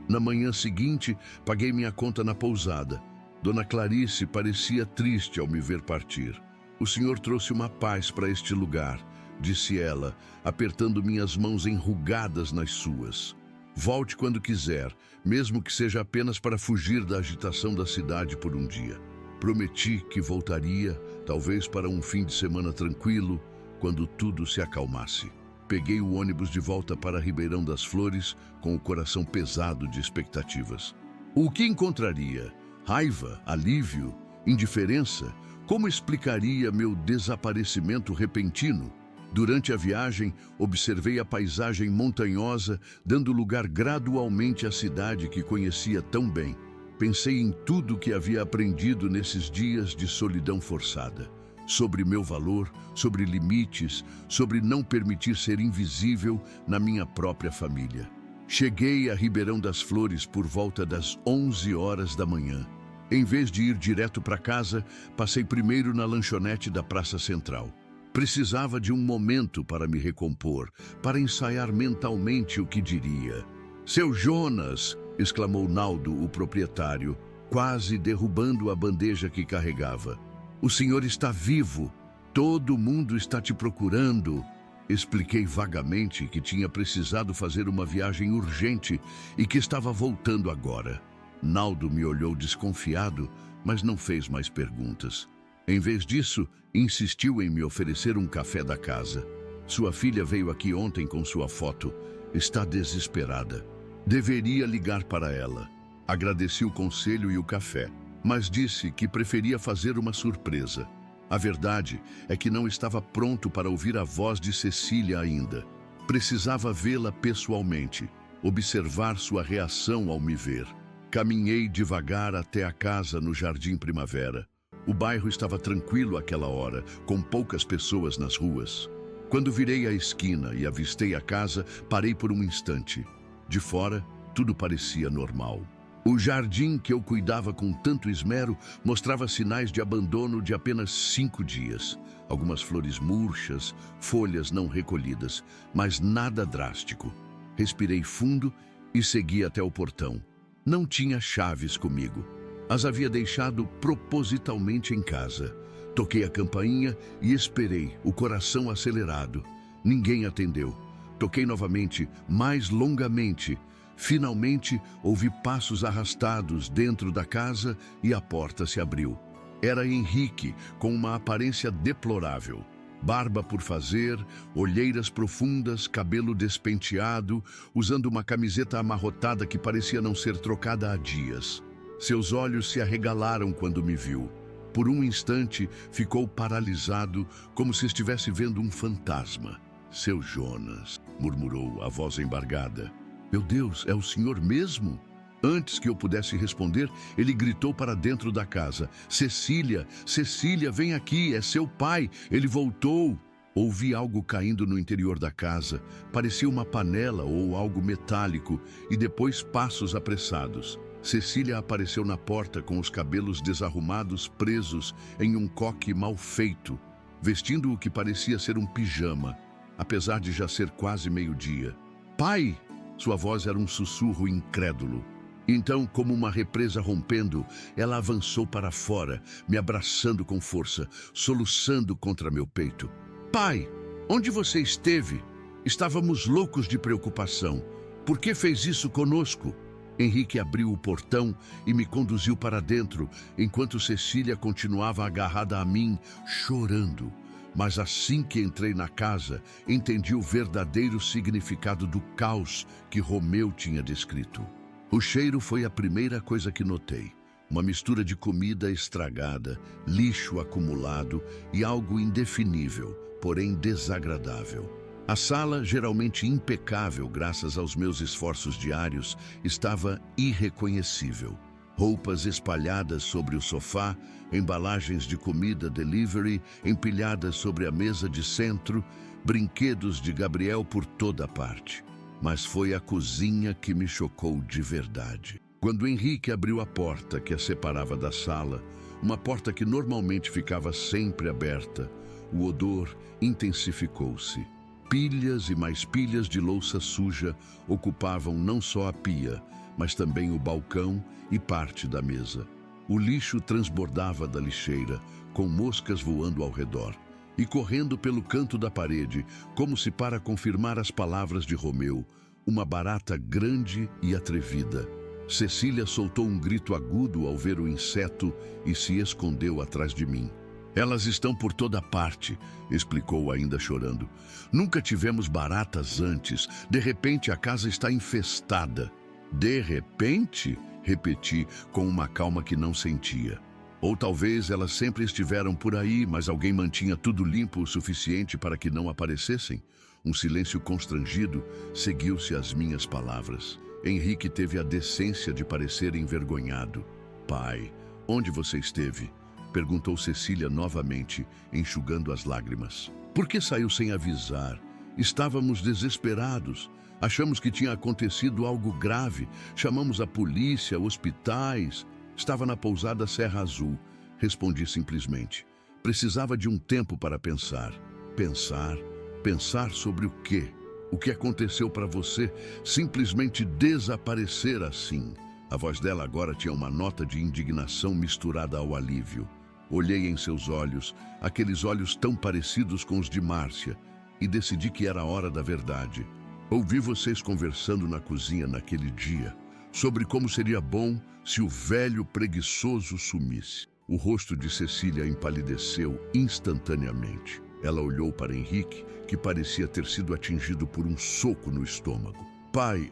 Na manhã seguinte, paguei minha conta na pousada. Dona Clarice parecia triste ao me ver partir. O senhor trouxe uma paz para este lugar, disse ela, apertando minhas mãos enrugadas nas suas. Volte quando quiser, mesmo que seja apenas para fugir da agitação da cidade por um dia. Prometi que voltaria, talvez para um fim de semana tranquilo, quando tudo se acalmasse. Peguei o ônibus de volta para Ribeirão das Flores, com o coração pesado de expectativas. O que encontraria? Raiva? Alívio? Indiferença? Como explicaria meu desaparecimento repentino? Durante a viagem, observei a paisagem montanhosa, dando lugar gradualmente à cidade que conhecia tão bem. Pensei em tudo que havia aprendido nesses dias de solidão forçada. Sobre meu valor, sobre limites, sobre não permitir ser invisível na minha própria família. Cheguei a Ribeirão das Flores por volta das 11 horas da manhã. Em vez de ir direto para casa, passei primeiro na lanchonete da Praça Central. Precisava de um momento para me recompor, para ensaiar mentalmente o que diria. "Seu Jonas!" exclamou Naldo, o proprietário, quase derrubando a bandeja que carregava. "O senhor está vivo. Todo mundo está te procurando." Expliquei vagamente que tinha precisado fazer uma viagem urgente e que estava voltando agora. Naldo me olhou desconfiado, mas não fez mais perguntas. Em vez disso, insistiu em me oferecer um café da casa. "Sua filha veio aqui ontem com sua foto. Está desesperada. Deveria ligar para ela." Agradeci o conselho e o café, mas disse que preferia fazer uma surpresa. A verdade é que não estava pronto para ouvir a voz de Cecília ainda. Precisava vê-la pessoalmente, observar sua reação ao me ver. Caminhei devagar até a casa no Jardim Primavera. O bairro estava tranquilo àquela hora, com poucas pessoas nas ruas. Quando virei a esquina e avistei a casa, parei por um instante. De fora, tudo parecia normal. O jardim que eu cuidava com tanto esmero mostrava sinais de abandono de apenas 5 dias. Algumas flores murchas, folhas não recolhidas, mas nada drástico. Respirei fundo e segui até o portão. Não tinha chaves comigo. As havia deixado propositalmente em casa. Toquei a campainha e esperei, o coração acelerado. Ninguém atendeu. Toquei novamente, mais longamente. Finalmente, ouvi passos arrastados dentro da casa e a porta se abriu. Era Henrique, com uma aparência deplorável. Barba por fazer, olheiras profundas, cabelo despenteado, usando uma camiseta amarrotada que parecia não ser trocada há dias. Seus olhos se arregalaram quando me viu. Por um instante, ficou paralisado, como se estivesse vendo um fantasma. "Seu Jonas", murmurou, a voz embargada. "Meu Deus, é o senhor mesmo?" Antes que eu pudesse responder, ele gritou para dentro da casa. "Cecília, Cecília, vem aqui, é seu pai, ele voltou." Ouvi algo caindo no interior da casa. Parecia uma panela ou algo metálico, e depois passos apressados. Cecília apareceu na porta com os cabelos desarrumados presos em um coque mal feito, vestindo o que parecia ser um pijama, apesar de já ser quase meio-dia. "Pai!" Sua voz era um sussurro incrédulo. Então, como uma represa rompendo, ela avançou para fora, me abraçando com força, soluçando contra meu peito. "Pai, onde você esteve? Estávamos loucos de preocupação. Por que fez isso conosco?" Henrique abriu o portão e me conduziu para dentro, enquanto Cecília continuava agarrada a mim, chorando. Mas assim que entrei na casa, entendi o verdadeiro significado do caos que Romeu tinha descrito. O cheiro foi a primeira coisa que notei. Uma mistura de comida estragada, lixo acumulado e algo indefinível, porém desagradável. A sala, geralmente impecável graças aos meus esforços diários, estava irreconhecível. Roupas espalhadas sobre o sofá, embalagens de comida delivery empilhadas sobre a mesa de centro, brinquedos de Gabriel por toda parte. Mas foi a cozinha que me chocou de verdade. Quando Henrique abriu a porta que a separava da sala, uma porta que normalmente ficava sempre aberta, o odor intensificou-se. Pilhas e mais pilhas de louça suja ocupavam não só a pia, mas também o balcão e parte da mesa. O lixo transbordava da lixeira, com moscas voando ao redor, e correndo pelo canto da parede, como se para confirmar as palavras de Romeu, uma barata grande e atrevida. Cecília soltou um grito agudo ao ver o inseto e se escondeu atrás de mim. Elas estão por toda parte, explicou ainda chorando. Nunca tivemos baratas antes. De repente a casa está infestada. De repente? Repeti com uma calma que não sentia. Ou talvez elas sempre estiveram por aí, mas alguém mantinha tudo limpo o suficiente para que não aparecessem. Um silêncio constrangido seguiu-se às minhas palavras. Henrique teve a decência de parecer envergonhado. Pai, onde você esteve? Perguntou Cecília novamente, enxugando as lágrimas. Por que saiu sem avisar? Estávamos desesperados. Achamos que tinha acontecido algo grave. Chamamos a polícia, hospitais. Estava na pousada Serra Azul. Respondi simplesmente. Precisava de um tempo para pensar. Pensar sobre o quê? O que aconteceu para você simplesmente desaparecer assim? A voz dela agora tinha uma nota de indignação misturada ao alívio. Olhei em seus olhos, aqueles olhos tão parecidos com os de Márcia, e decidi que era a hora da verdade. Ouvi vocês conversando na cozinha naquele dia, sobre como seria bom se o velho preguiçoso sumisse. O rosto de Cecília empalideceu instantaneamente. Ela olhou para Henrique, que parecia ter sido atingido por um soco no estômago. Pai,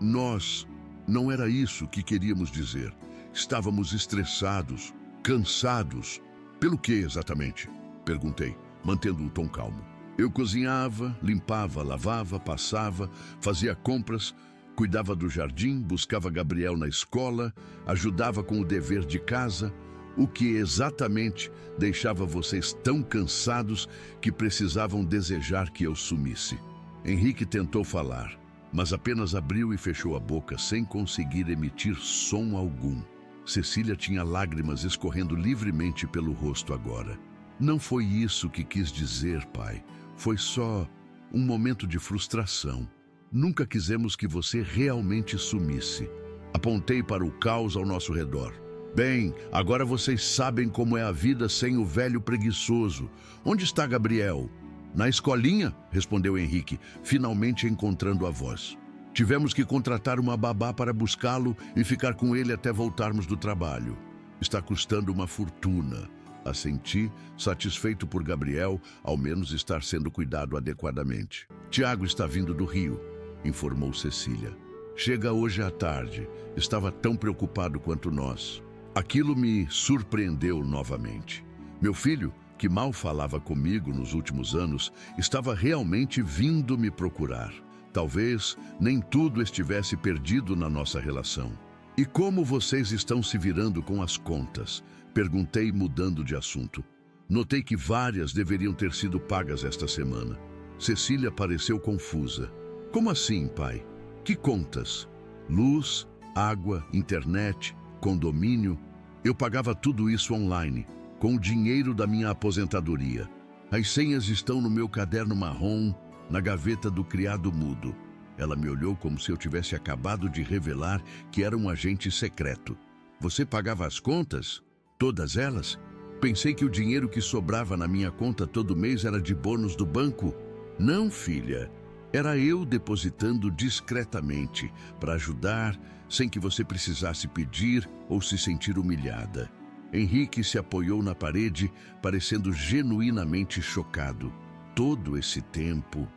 nós... Não era isso que queríamos dizer. Estávamos estressados, cansados. Pelo que exatamente? Perguntei, mantendo o tom calmo. Eu cozinhava, limpava, lavava, passava, fazia compras, cuidava do jardim, buscava Gabriel na escola, ajudava com o dever de casa. O que exatamente deixava vocês tão cansados que precisavam desejar que eu sumisse? Henrique tentou falar, mas apenas abriu e fechou a boca sem conseguir emitir som algum. Cecília tinha lágrimas escorrendo livremente pelo rosto agora. Não foi isso que quis dizer, pai. Foi só um momento de frustração. Nunca quisemos que você realmente sumisse. Apontei para o caos ao nosso redor. Bem, agora vocês sabem como é a vida sem o velho preguiçoso. Onde está Gabriel? Na escolinha, respondeu Henrique, finalmente encontrando a voz. Tivemos que contratar uma babá para buscá-lo e ficar com ele até voltarmos do trabalho. Está custando uma fortuna. Assenti, satisfeito por Gabriel, ao menos estar sendo cuidado adequadamente. Tiago está vindo do Rio, informou Cecília. Chega hoje à tarde. Estava tão preocupado quanto nós. Aquilo me surpreendeu novamente. Meu filho, que mal falava comigo nos últimos anos, estava realmente vindo me procurar. Talvez nem tudo estivesse perdido na nossa relação. E como vocês estão se virando com as contas? Perguntei, mudando de assunto. Notei que várias deveriam ter sido pagas esta semana. Cecília pareceu confusa. Como assim, pai? Que contas? Luz, água, internet, condomínio? Eu pagava tudo isso online, com o dinheiro da minha aposentadoria. As senhas estão no meu caderno marrom, na gaveta do criado mudo. Ela me olhou como se eu tivesse acabado de revelar que era um agente secreto. Você pagava as contas? Todas elas? Pensei que o dinheiro que sobrava na minha conta todo mês era de bônus do banco. Não, filha. Era eu depositando discretamente para ajudar, sem que você precisasse pedir ou se sentir humilhada. Henrique se apoiou na parede, parecendo genuinamente chocado. Todo esse tempo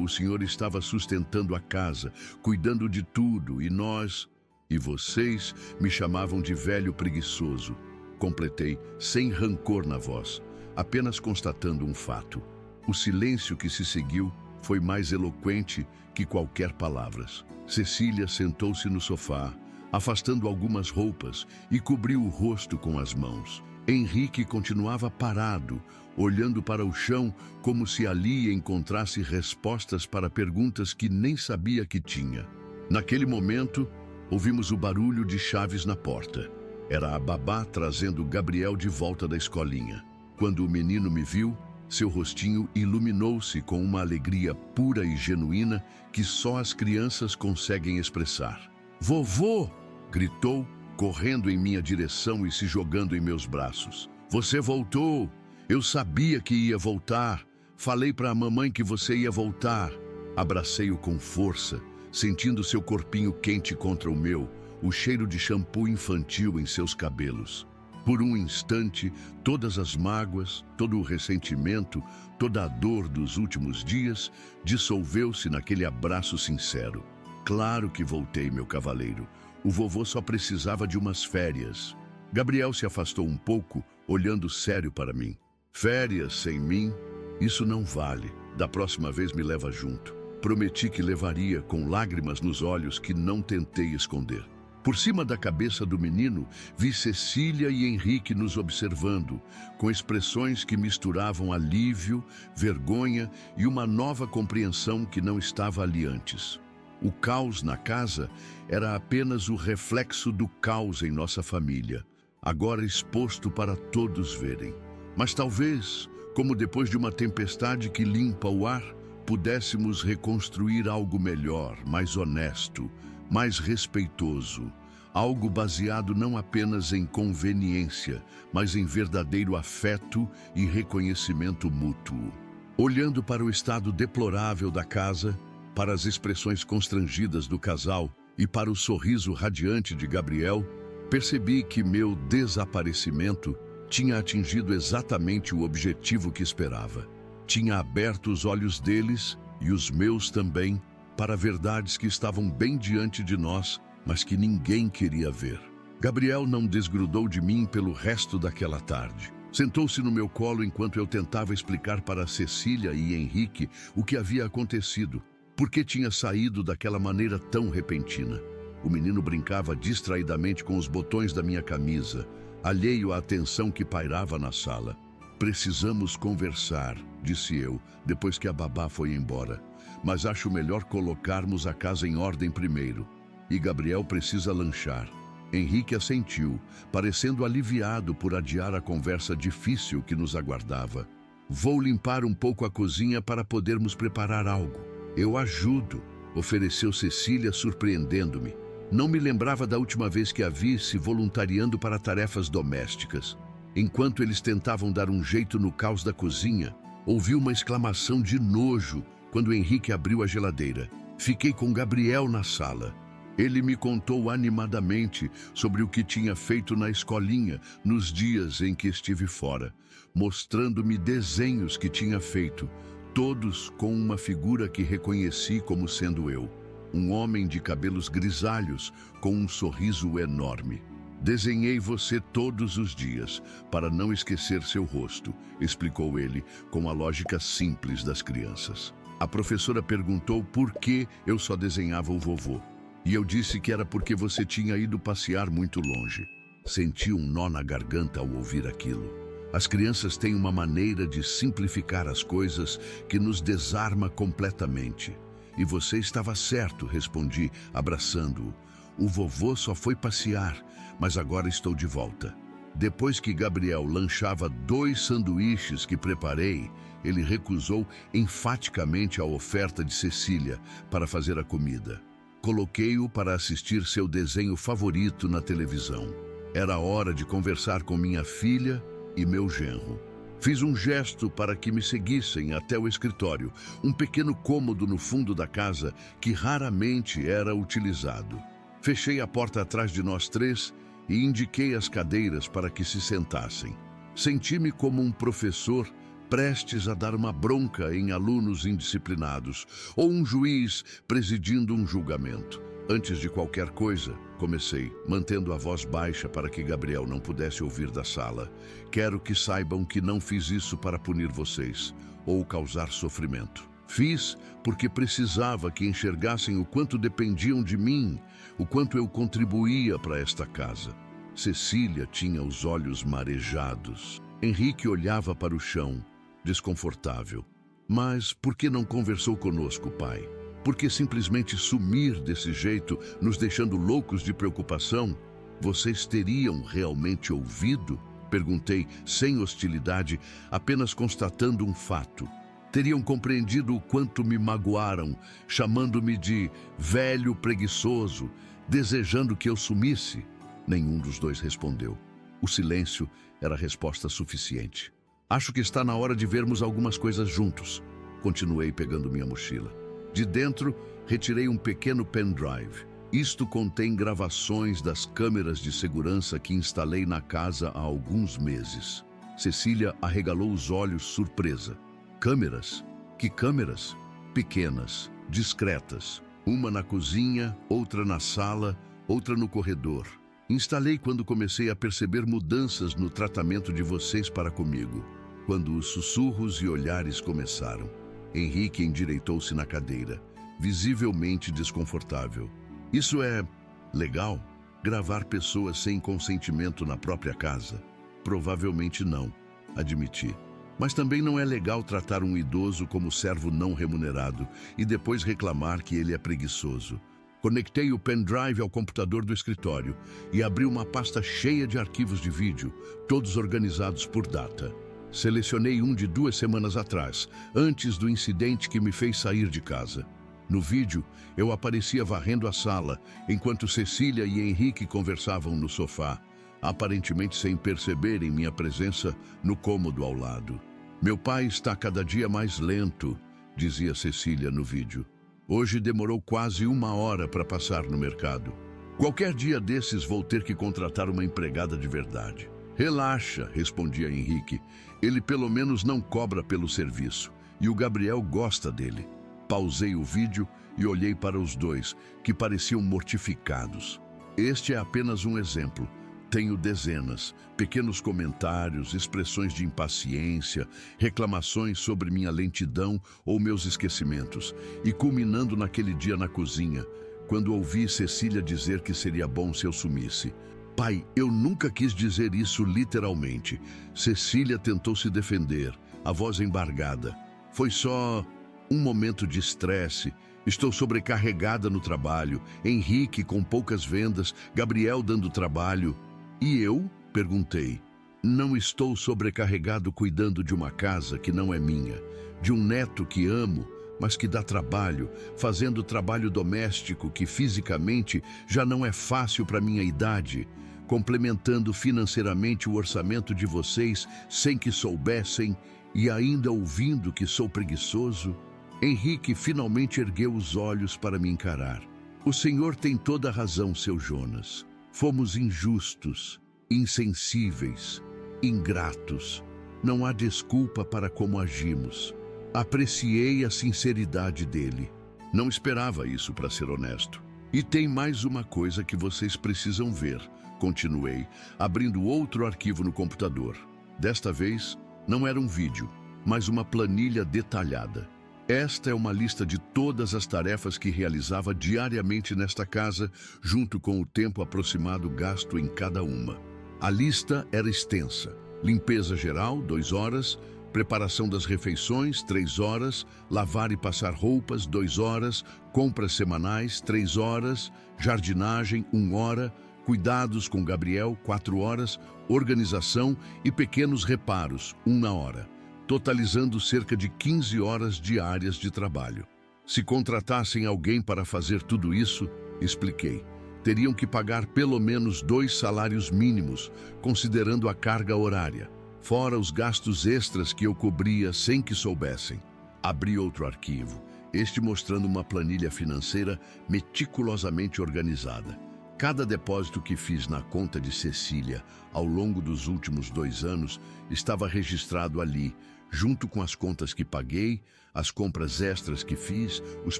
o senhor estava sustentando a casa, cuidando de tudo, e nós, e vocês, me chamavam de velho preguiçoso. Completei, sem rancor na voz, apenas constatando um fato. O silêncio que se seguiu foi mais eloquente que qualquer palavras. Cecília sentou-se no sofá, afastando algumas roupas, e cobriu o rosto com as mãos. Henrique continuava parado, olhando para o chão como se ali encontrasse respostas para perguntas que nem sabia que tinha. Naquele momento, ouvimos o barulho de chaves na porta. Era a babá trazendo Gabriel de volta da escolinha. Quando o menino me viu, seu rostinho iluminou-se com uma alegria pura e genuína que só as crianças conseguem expressar. "Vovô!" gritou, correndo em minha direção e se jogando em meus braços. "Você voltou! Eu sabia que ia voltar! Falei para a mamãe que você ia voltar!" Abracei-o com força, sentindo seu corpinho quente contra o meu, o cheiro de shampoo infantil em seus cabelos. Por um instante, todas as mágoas, todo o ressentimento, toda a dor dos últimos dias dissolveu-se naquele abraço sincero. Claro que voltei, meu cavaleiro. O vovô só precisava de umas férias. Gabriel se afastou um pouco, olhando sério para mim. "Férias sem mim? Isso não vale. Da próxima vez me leva junto." Prometi que levaria, com lágrimas nos olhos que não tentei esconder. Por cima da cabeça do menino, vi Cecília e Henrique nos observando, com expressões que misturavam alívio, vergonha e uma nova compreensão que não estava ali antes. O caos na casa era apenas o reflexo do caos em nossa família, agora exposto para todos verem. Mas talvez, como depois de uma tempestade que limpa o ar, pudéssemos reconstruir algo melhor, mais honesto, mais respeitoso, algo baseado não apenas em conveniência, mas em verdadeiro afeto e reconhecimento mútuo. Olhando para o estado deplorável da casa, para as expressões constrangidas do casal e para o sorriso radiante de Gabriel, percebi que meu desaparecimento tinha atingido exatamente o objetivo que esperava. Tinha aberto os olhos deles, e os meus também, para verdades que estavam bem diante de nós, mas que ninguém queria ver. Gabriel não desgrudou de mim pelo resto daquela tarde. Sentou-se no meu colo enquanto eu tentava explicar para Cecília e Henrique o que havia acontecido, por que tinha saído daquela maneira tão repentina. O menino brincava distraidamente com os botões da minha camisa, alheio à atenção que pairava na sala. "Precisamos conversar", disse eu, depois que a babá foi embora. "Mas acho melhor colocarmos a casa em ordem primeiro. E Gabriel precisa lanchar." Henrique assentiu, parecendo aliviado por adiar a conversa difícil que nos aguardava. "Vou limpar um pouco a cozinha para podermos preparar algo." "Eu ajudo", ofereceu Cecília, surpreendendo-me. Não me lembrava da última vez que a vi se voluntariando para tarefas domésticas. Enquanto eles tentavam dar um jeito no caos da cozinha, ouvi uma exclamação de nojo quando Henrique abriu a geladeira. Fiquei com Gabriel na sala. Ele me contou animadamente sobre o que tinha feito na escolinha nos dias em que estive fora, mostrando-me desenhos que tinha feito, todos com uma figura que reconheci como sendo eu. Um homem de cabelos grisalhos, com um sorriso enorme. "Desenhei você todos os dias, para não esquecer seu rosto", explicou ele, com a lógica simples das crianças. A professora perguntou por que eu só desenhava o vovô. E eu disse que era porque você tinha ido passear muito longe. Senti um nó na garganta ao ouvir aquilo. As crianças têm uma maneira de simplificar as coisas que nos desarma completamente. "E você estava certo", respondi, abraçando-o. "O vovô só foi passear, mas agora estou de volta." Depois que Gabriel lanchava 2 sanduíches que preparei, ele recusou enfaticamente a oferta de Cecília para fazer a comida. Coloquei-o para assistir seu desenho favorito na televisão. Era hora de conversar com minha filha e meu genro. Fiz um gesto para que me seguissem até o escritório, um pequeno cômodo no fundo da casa que raramente era utilizado. Fechei a porta atrás de nós 3 e indiquei as cadeiras para que se sentassem. Senti-me como um professor prestes a dar uma bronca em alunos indisciplinados, ou um juiz presidindo um julgamento. Antes de qualquer coisa, comecei, mantendo a voz baixa para que Gabriel não pudesse ouvir da sala. Quero que saibam que não fiz isso para punir vocês ou causar sofrimento. Fiz porque precisava que enxergassem o quanto dependiam de mim, o quanto eu contribuía para esta casa. Cecília tinha os olhos marejados. Henrique olhava para o chão, desconfortável. Mas por que não conversou conosco, pai? Por que simplesmente sumir desse jeito, nos deixando loucos de preocupação? Vocês teriam realmente ouvido? Perguntei, sem hostilidade, apenas constatando um fato. Teriam compreendido o quanto me magoaram, chamando-me de velho preguiçoso, desejando que eu sumisse? Nenhum dos dois respondeu. O silêncio era a resposta suficiente. Acho que está na hora de vermos algumas coisas juntos. Continuei pegando minha mochila. De dentro, retirei um pequeno pendrive. Isto contém gravações das câmeras de segurança que instalei na casa há alguns meses. Cecília arregalou os olhos surpresa. Câmeras? Que câmeras? Pequenas, discretas. Uma na cozinha, outra na sala, outra no corredor. Instalei quando comecei a perceber mudanças no tratamento de vocês para comigo. Quando os sussurros e olhares começaram. Henrique endireitou-se na cadeira, visivelmente desconfortável. Isso é legal? Gravar pessoas sem consentimento na própria casa? Provavelmente não, admiti. Mas também não é legal tratar um idoso como servo não remunerado e depois reclamar que ele é preguiçoso. Conectei o pendrive ao computador do escritório e abri uma pasta cheia de arquivos de vídeo, todos organizados por data. Selecionei um de 2 semanas atrás, antes do incidente que me fez sair de casa. No vídeo, eu aparecia varrendo a sala, enquanto Cecília e Henrique conversavam no sofá, aparentemente sem perceberem minha presença no cômodo ao lado. Meu pai está cada dia mais lento, dizia Cecília no vídeo. Hoje demorou quase 1 hora para passar no mercado. Qualquer dia desses vou ter que contratar uma empregada de verdade. Relaxa, respondia Henrique. Ele pelo menos não cobra pelo serviço. E o Gabriel gosta dele. Pausei o vídeo e olhei para os dois, que pareciam mortificados. Este é apenas um exemplo. Tenho dezenas, pequenos comentários, expressões de impaciência, reclamações sobre minha lentidão ou meus esquecimentos. E culminando naquele dia na cozinha, quando ouvi Cecília dizer que seria bom se eu sumisse. Pai, eu nunca quis dizer isso literalmente. Cecília tentou se defender, a voz embargada. Foi só um momento de estresse. Estou sobrecarregada no trabalho. Henrique com poucas vendas, Gabriel dando trabalho. E eu? Perguntei. Não estou sobrecarregado cuidando de uma casa que não é minha, de um neto que amo, mas que dá trabalho, fazendo trabalho doméstico que fisicamente já não é fácil para minha idade, complementando financeiramente o orçamento de vocês sem que soubessem e ainda ouvindo que sou preguiçoso. Henrique finalmente ergueu os olhos para me encarar. O senhor tem toda a razão, seu Jonas. Fomos injustos, insensíveis, ingratos. Não há desculpa para como agimos. Apreciei a sinceridade dele. Não esperava isso, para ser honesto. E tem mais uma coisa que vocês precisam ver, continuei, abrindo outro arquivo no computador. Desta vez, não era um vídeo, mas uma planilha detalhada. Esta é uma lista de todas as tarefas que realizava diariamente nesta casa, junto com o tempo aproximado gasto em cada uma. A lista era extensa. Limpeza geral, 2 horas. Preparação das refeições, 3 horas. Lavar e passar roupas, 2 horas. Compras semanais, 3 horas. Jardinagem, 1 hora. Cuidados com Gabriel, 4 horas. Organização e pequenos reparos, 1 hora. Totalizando cerca de 15 horas diárias de trabalho. Se contratassem alguém para fazer tudo isso, expliquei, teriam que pagar pelo menos 2 salários mínimos, considerando a carga horária, fora os gastos extras que eu cobria sem que soubessem. Abri outro arquivo, este mostrando uma planilha financeira meticulosamente organizada. Cada depósito que fiz na conta de Cecília ao longo dos últimos 2 anos estava registrado ali, junto com as contas que paguei, as compras extras que fiz, os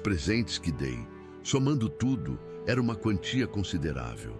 presentes que dei. Somando tudo, Era uma quantia considerável.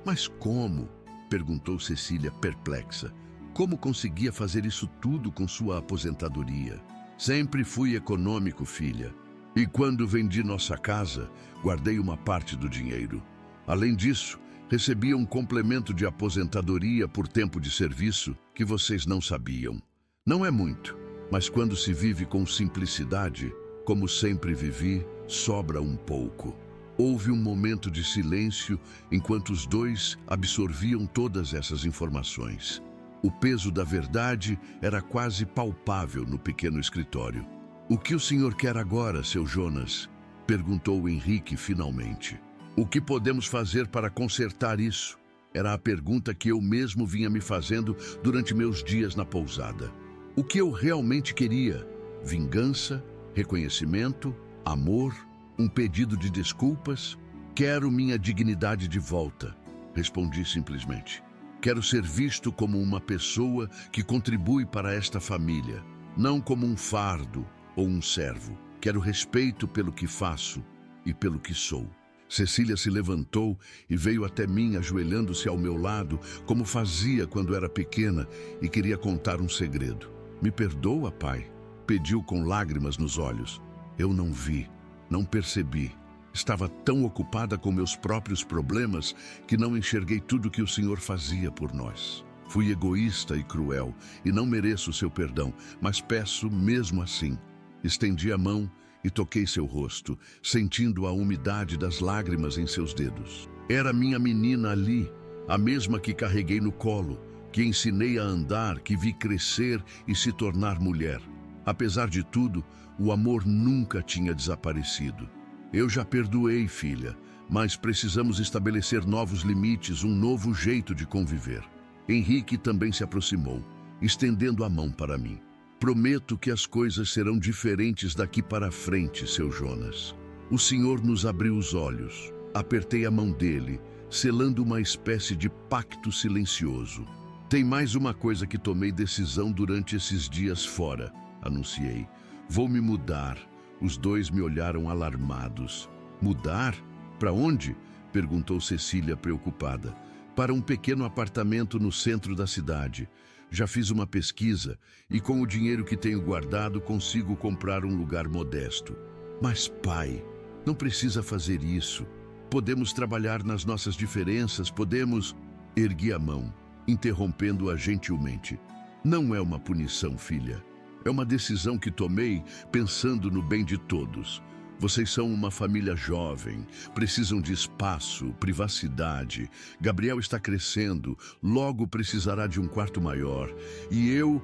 Mas como? Perguntou Cecília perplexa. Como conseguia fazer isso tudo com sua aposentadoria? Sempre fui econômico, filha. E quando vendi nossa casa, guardei uma parte do dinheiro. Além disso, recebia um complemento de aposentadoria por tempo de serviço que vocês não sabiam. Não é muito, mas quando se vive com simplicidade, como sempre vivi, sobra um pouco. Houve um momento de silêncio enquanto os dois absorviam todas essas informações. O peso da verdade era quase palpável no pequeno escritório. "O que o senhor quer agora, seu Jonas?" perguntou Henrique finalmente. "O que podemos fazer para consertar isso?" Era a pergunta que eu mesmo vinha me fazendo durante meus dias na pousada. O que eu realmente queria? Vingança? Reconhecimento? Amor? Um pedido de desculpas? "Quero minha dignidade de volta", respondi simplesmente. "Quero ser visto como uma pessoa que contribui para esta família, não como um fardo ou um servo. Quero respeito pelo que faço e pelo que sou." Cecília se levantou e veio até mim, ajoelhando-se ao meu lado, como fazia quando era pequena e queria contar um segredo. "Me perdoa, pai?" pediu com lágrimas nos olhos. Eu não vi, não percebi. Estava tão ocupada com meus próprios problemas que não enxerguei tudo que o Senhor fazia por nós. Fui egoísta e cruel e não mereço o seu perdão, mas peço mesmo assim. Estendi a mão e toquei seu rosto, sentindo a umidade das lágrimas em seus dedos. Era minha menina ali, a mesma que carreguei no colo, que ensinei a andar, que vi crescer e se tornar mulher. Apesar de tudo, o amor nunca tinha desaparecido. "Eu já perdoei, filha, mas precisamos estabelecer novos limites, um novo jeito de conviver." Henrique também se aproximou, estendendo a mão para mim. "Prometo que as coisas serão diferentes daqui para frente, seu Jonas." O Senhor nos abriu os olhos. Apertei a mão dele, selando uma espécie de pacto silencioso. "Tem mais uma coisa que tomei decisão durante esses dias fora", anunciei. "Vou me mudar." Os dois me olharam alarmados. "Mudar? Para onde?" perguntou Cecília preocupada. "Para um pequeno apartamento no centro da cidade. Já fiz uma pesquisa e com o dinheiro que tenho guardado consigo comprar um lugar modesto." "Mas, pai, não precisa fazer isso. Podemos trabalhar nas nossas diferenças, podemos..." Ergui a mão, interrompendo-a gentilmente. "Não é uma punição, filha. É uma decisão que tomei pensando no bem de todos. Vocês são uma família jovem, precisam de espaço, privacidade. Gabriel está crescendo, logo precisará de um quarto maior. E eu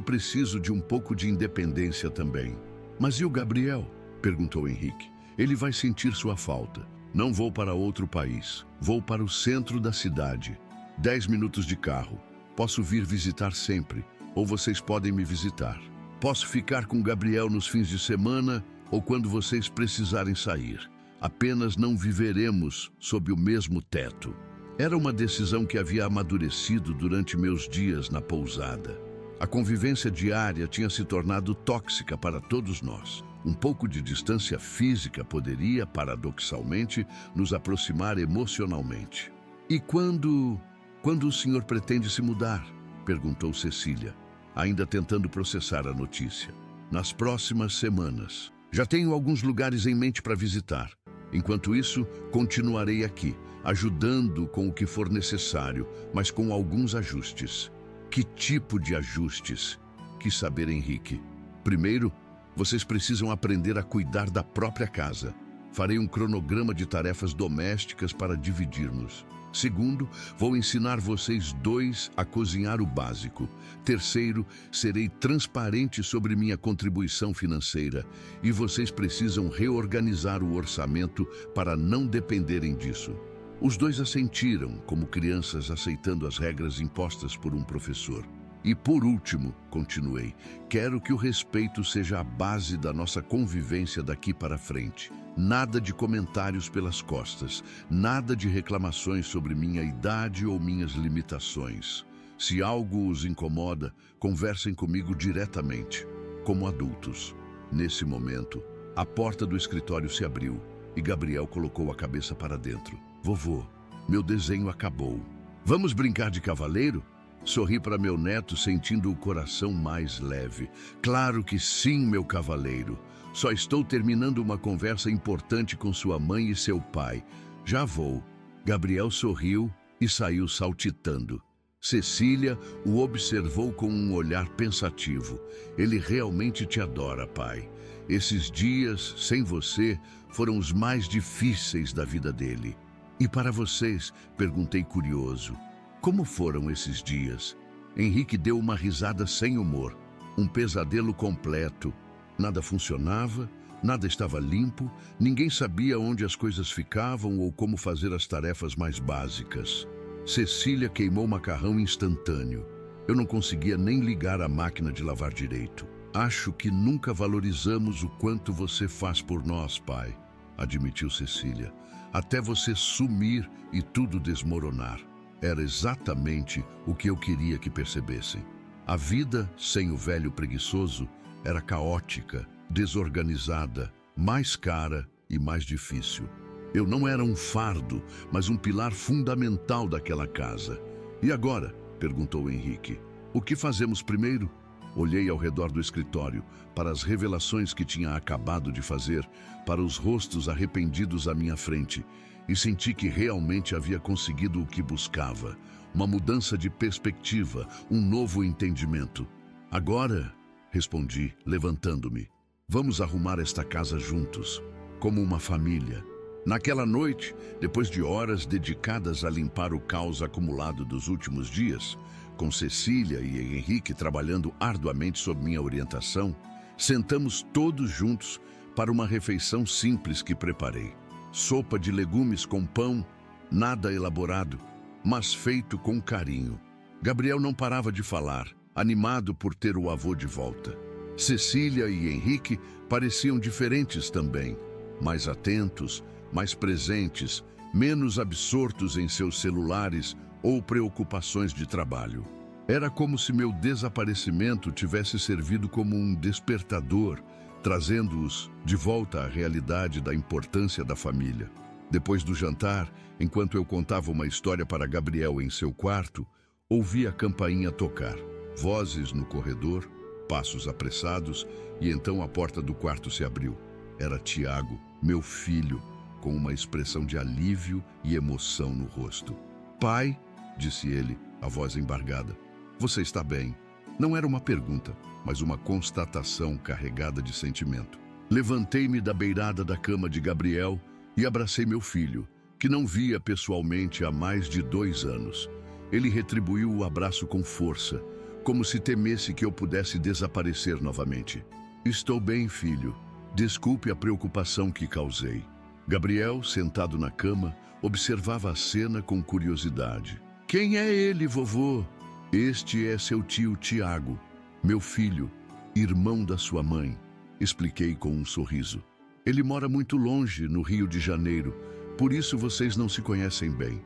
preciso de um pouco de independência também." "Mas e o Gabriel?" perguntou Henrique. "Ele vai sentir sua falta." "Não vou para outro país. Vou para o centro da cidade. 10 minutos de carro. Posso vir visitar sempre, ou vocês podem me visitar. Posso ficar com Gabriel nos fins de semana ou quando vocês precisarem sair. Apenas não viveremos sob o mesmo teto." Era uma decisão que havia amadurecido durante meus dias na pousada. A convivência diária tinha se tornado tóxica para todos nós. Um pouco de distância física poderia, paradoxalmente, nos aproximar emocionalmente. "E quando o senhor pretende se mudar?" perguntou Cecília, ainda tentando processar a notícia. "Nas próximas semanas. Já tenho alguns lugares em mente para visitar. Enquanto isso, continuarei aqui, ajudando com o que for necessário, mas com alguns ajustes." "Que tipo de ajustes?" quis saber Henrique. "Primeiro, vocês precisam aprender a cuidar da própria casa. Farei um cronograma de tarefas domésticas para dividirmos. Segundo, vou ensinar vocês dois a cozinhar o básico. Terceiro, serei transparente sobre minha contribuição financeira e vocês precisam reorganizar o orçamento para não dependerem disso." Os dois assentiram, como crianças aceitando as regras impostas por um professor. "E por último", continuei, "quero que o respeito seja a base da nossa convivência daqui para frente. Nada de comentários pelas costas, nada de reclamações sobre minha idade ou minhas limitações. Se algo os incomoda, conversem comigo diretamente, como adultos." Nesse momento, a porta do escritório se abriu e Gabriel colocou a cabeça para dentro. Vovô, meu desenho acabou. Vamos brincar de cavaleiro? Sorri para meu neto, sentindo o coração mais leve. Claro que sim, meu cavaleiro. Só estou terminando uma conversa importante com sua mãe e seu pai. Já vou. Gabriel sorriu e saiu saltitando. Cecília o observou com um olhar pensativo. Ele realmente te adora, pai. Esses dias, sem você, foram os mais difíceis da vida dele. E para vocês? Perguntei curioso. Como foram esses dias? Henrique deu uma risada sem humor. Um pesadelo completo. Nada funcionava, nada estava limpo, ninguém sabia onde as coisas ficavam ou como fazer as tarefas mais básicas. Cecília queimou macarrão instantâneo. Eu não conseguia nem ligar a máquina de lavar direito. Acho que nunca valorizamos o quanto você faz por nós, pai, admitiu Cecília. Até você sumir e tudo desmoronar. Era exatamente o que eu queria que percebessem. A vida, sem o velho preguiçoso, era caótica, desorganizada, mais cara e mais difícil. Eu não era um fardo, mas um pilar fundamental daquela casa. E agora? Perguntou Henrique. O que fazemos primeiro? Olhei ao redor do escritório, para as revelações que tinha acabado de fazer, para os rostos arrependidos à minha frente, e senti que realmente havia conseguido o que buscava. Uma mudança de perspectiva, um novo entendimento. Agora, respondi, levantando-me. Vamos arrumar esta casa juntos, como uma família. Naquela noite, depois de horas dedicadas a limpar o caos acumulado dos últimos dias, com Cecília e Henrique trabalhando arduamente sob minha orientação, sentamos todos juntos para uma refeição simples que preparei. Sopa de legumes com pão, nada elaborado, mas feito com carinho. Gabriel não parava de falar, animado por ter o avô de volta. Cecília e Henrique pareciam diferentes também, mais atentos, mais presentes, menos absortos em seus celulares ou preocupações de trabalho. Era como se meu desaparecimento tivesse servido como um despertador, trazendo-os de volta à realidade da importância da família. Depois do jantar, enquanto eu contava uma história para Gabriel em seu quarto, ouvi a campainha tocar, vozes no corredor, passos apressados, e então a porta do quarto se abriu. Era Tiago, meu filho, com uma expressão de alívio e emoção no rosto. Pai, disse ele, a voz embargada, você está bem? Não era uma pergunta, mas uma constatação carregada de sentimento. Levantei-me da beirada da cama de Gabriel e abracei meu filho, que não via pessoalmente há mais de 2 anos. Ele retribuiu o abraço com força, como se temesse que eu pudesse desaparecer novamente. Estou bem, filho. Desculpe a preocupação que causei. Gabriel, sentado na cama, observava a cena com curiosidade. Quem é ele, vovô? Este é seu tio Tiago, meu filho, irmão da sua mãe, expliquei com um sorriso. Ele mora muito longe, no Rio de Janeiro, por isso vocês não se conhecem bem.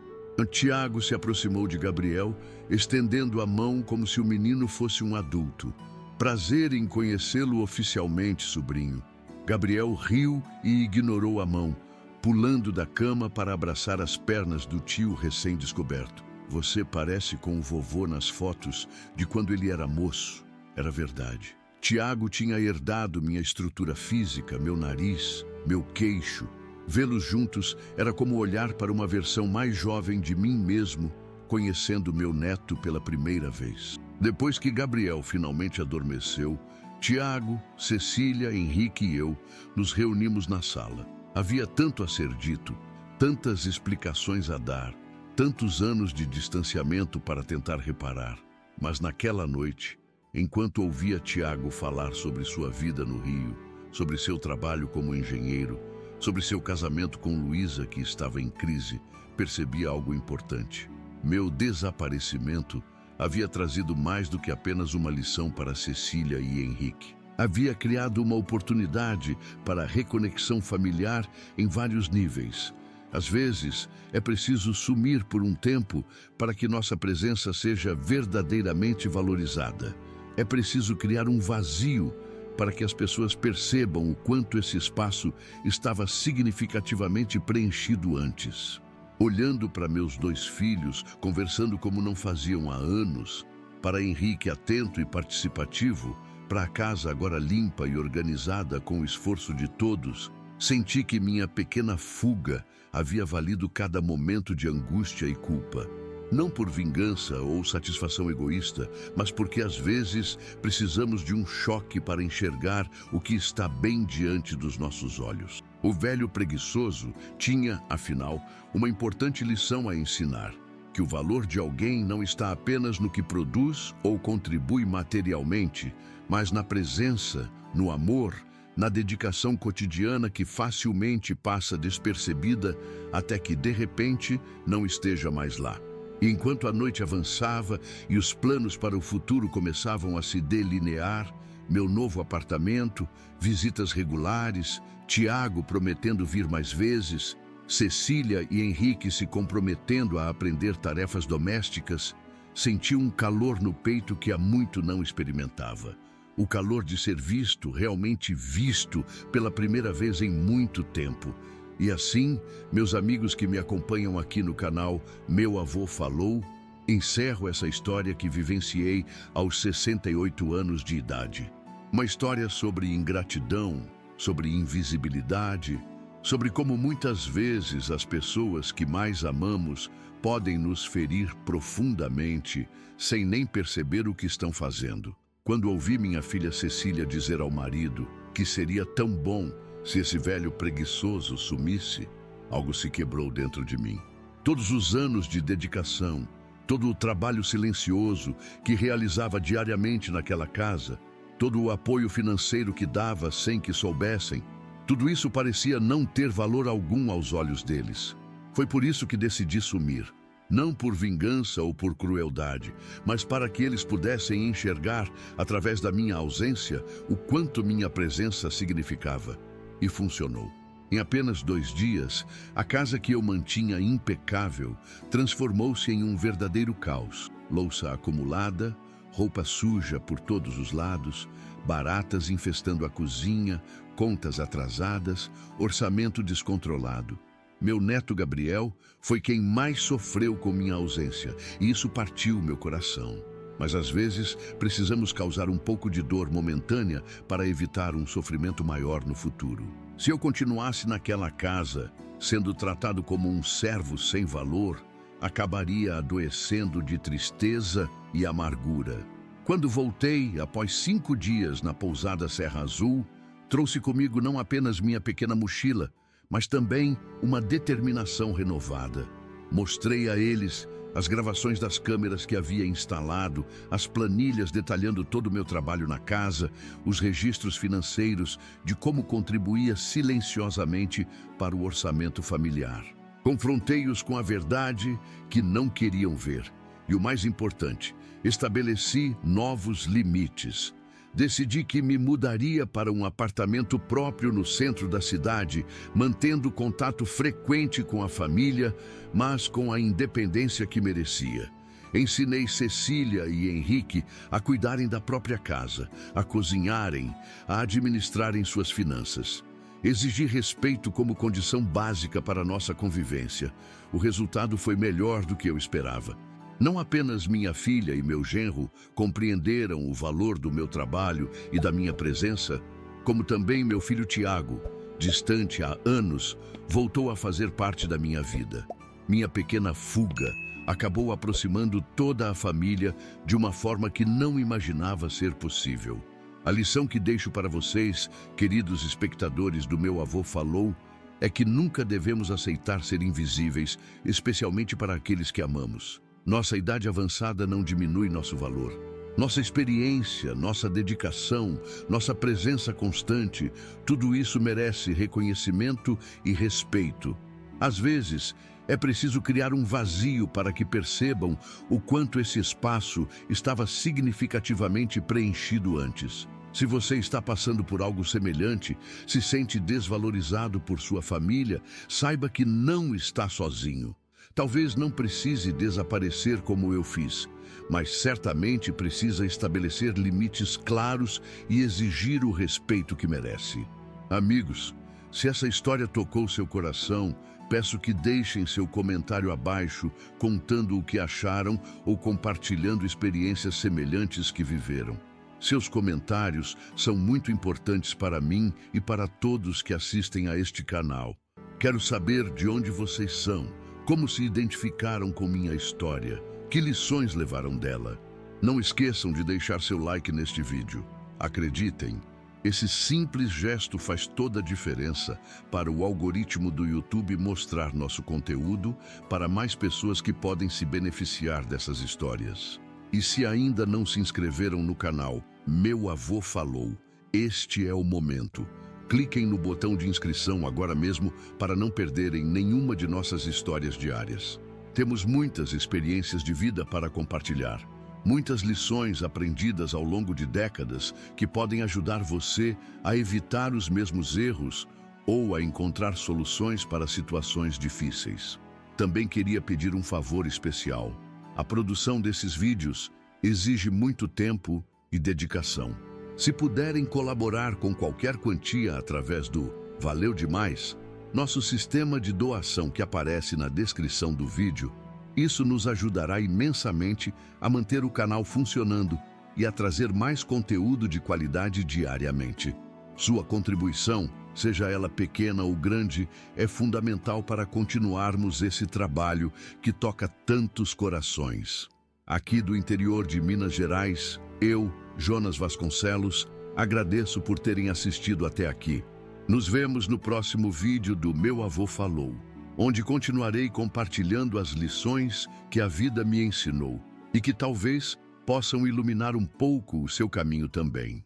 Tiago se aproximou de Gabriel, estendendo a mão como se o menino fosse um adulto. Prazer em conhecê-lo oficialmente, sobrinho. Gabriel riu e ignorou a mão, pulando da cama para abraçar as pernas do tio recém-descoberto. Você parece com o vovô nas fotos de quando ele era moço. Era verdade. Tiago tinha herdado minha estrutura física, meu nariz, meu queixo. Vê-los juntos era como olhar para uma versão mais jovem de mim mesmo, conhecendo meu neto pela primeira vez. Depois que Gabriel finalmente adormeceu, Tiago, Cecília, Henrique e eu nos reunimos na sala. Havia tanto a ser dito, tantas explicações a dar, tantos anos de distanciamento para tentar reparar. Mas naquela noite, enquanto ouvia Tiago falar sobre sua vida no Rio, sobre seu trabalho como engenheiro, sobre seu casamento com Luísa, que estava em crise, percebi algo importante. Meu desaparecimento havia trazido mais do que apenas uma lição para Cecília e Henrique. Havia criado uma oportunidade para a reconexão familiar em vários níveis. Às vezes, é preciso sumir por um tempo para que nossa presença seja verdadeiramente valorizada. É preciso criar um vazio para que as pessoas percebam o quanto esse espaço estava significativamente preenchido antes. Olhando para meus 2 filhos, conversando como não faziam há anos, para Henrique atento e participativo, para a casa agora limpa e organizada com o esforço de todos, senti que minha pequena fuga havia valido cada momento de angústia e culpa. Não por vingança ou satisfação egoísta, mas porque às vezes precisamos de um choque para enxergar o que está bem diante dos nossos olhos. O velho preguiçoso tinha, afinal, uma importante lição a ensinar: que o valor de alguém não está apenas no que produz ou contribui materialmente, mas na presença, no amor, na dedicação cotidiana que facilmente passa despercebida até que, de repente, não esteja mais lá. E enquanto a noite avançava e os planos para o futuro começavam a se delinear, meu novo apartamento, visitas regulares, Tiago prometendo vir mais vezes, Cecília e Henrique se comprometendo a aprender tarefas domésticas, senti um calor no peito que há muito não experimentava. O calor de ser visto, realmente visto, pela primeira vez em muito tempo. E assim, meus amigos que me acompanham aqui no canal Meu Avô Falou, encerro essa história que vivenciei aos 68 anos de idade. Uma história sobre ingratidão, sobre invisibilidade, sobre como muitas vezes as pessoas que mais amamos podem nos ferir profundamente sem nem perceber o que estão fazendo. Quando ouvi minha filha Cecília dizer ao marido que seria tão bom se esse velho preguiçoso sumisse, algo se quebrou dentro de mim. Todos os anos de dedicação, todo o trabalho silencioso que realizava diariamente naquela casa, todo o apoio financeiro que dava sem que soubessem, tudo isso parecia não ter valor algum aos olhos deles. Foi por isso que decidi sumir. Não por vingança ou por crueldade, mas para que eles pudessem enxergar, através da minha ausência, o quanto minha presença significava. E funcionou. Em apenas 2 dias, a casa que eu mantinha impecável transformou-se em um verdadeiro caos. Louça acumulada, roupa suja por todos os lados, baratas infestando a cozinha, contas atrasadas, orçamento descontrolado. Meu neto Gabriel foi quem mais sofreu com minha ausência, e isso partiu meu coração. Mas às vezes precisamos causar um pouco de dor momentânea para evitar um sofrimento maior no futuro. Se eu continuasse naquela casa, sendo tratado como um servo sem valor, acabaria adoecendo de tristeza e amargura. Quando voltei, após 5 dias na pousada Serra Azul, trouxe comigo não apenas minha pequena mochila, mas também uma determinação renovada. Mostrei a eles as gravações das câmeras que havia instalado, as planilhas detalhando todo o meu trabalho na casa, os registros financeiros de como contribuía silenciosamente para o orçamento familiar. Confrontei-os com a verdade que não queriam ver. E o mais importante, estabeleci novos limites. Decidi que me mudaria para um apartamento próprio no centro da cidade, mantendo contato frequente com a família, mas com a independência que merecia. Ensinei Cecília e Henrique a cuidarem da própria casa, a cozinharem, a administrarem suas finanças. Exigi respeito como condição básica para nossa convivência. O resultado foi melhor do que eu esperava. Não apenas minha filha e meu genro compreenderam o valor do meu trabalho e da minha presença, como também meu filho Tiago, distante há anos, voltou a fazer parte da minha vida. Minha pequena fuga acabou aproximando toda a família de uma forma que não imaginava ser possível. A lição que deixo para vocês, queridos espectadores do Meu Avô Falou, é que nunca devemos aceitar ser invisíveis, especialmente para aqueles que amamos. Nossa idade avançada não diminui nosso valor. Nossa experiência, nossa dedicação, nossa presença constante, tudo isso merece reconhecimento e respeito. Às vezes, é preciso criar um vazio para que percebam o quanto esse espaço estava significativamente preenchido antes. Se você está passando por algo semelhante, se sente desvalorizado por sua família, saiba que não está sozinho. Talvez não precise desaparecer como eu fiz, mas certamente precisa estabelecer limites claros e exigir o respeito que merece. Amigos, se essa história tocou seu coração, peço que deixem seu comentário abaixo, contando o que acharam ou compartilhando experiências semelhantes que viveram. Seus comentários são muito importantes para mim e para todos que assistem a este canal. Quero saber de onde vocês são, como se identificaram com minha história, que lições levaram dela. Não esqueçam de deixar seu like neste vídeo. Acreditem, esse simples gesto faz toda a diferença para o algoritmo do YouTube mostrar nosso conteúdo para mais pessoas que podem se beneficiar dessas histórias. E se ainda não se inscreveram no canal Meu Avô Falou, este é o momento. Cliquem no botão de inscrição agora mesmo para não perderem nenhuma de nossas histórias diárias. Temos muitas experiências de vida para compartilhar. Muitas lições aprendidas ao longo de décadas que podem ajudar você a evitar os mesmos erros ou a encontrar soluções para situações difíceis. Também queria pedir um favor especial. A produção desses vídeos exige muito tempo e dedicação. Se puderem colaborar com qualquer quantia através do Valeu Demais, nosso sistema de doação que aparece na descrição do vídeo, isso nos ajudará imensamente a manter o canal funcionando e a trazer mais conteúdo de qualidade diariamente. Sua contribuição, seja ela pequena ou grande, é fundamental para continuarmos esse trabalho que toca tantos corações. Aqui do interior de Minas Gerais, eu, Jonas Vasconcelos, agradeço por terem assistido até aqui. Nos vemos no próximo vídeo do Meu Avô Falou, onde continuarei compartilhando as lições que a vida me ensinou e que talvez possam iluminar um pouco o seu caminho também.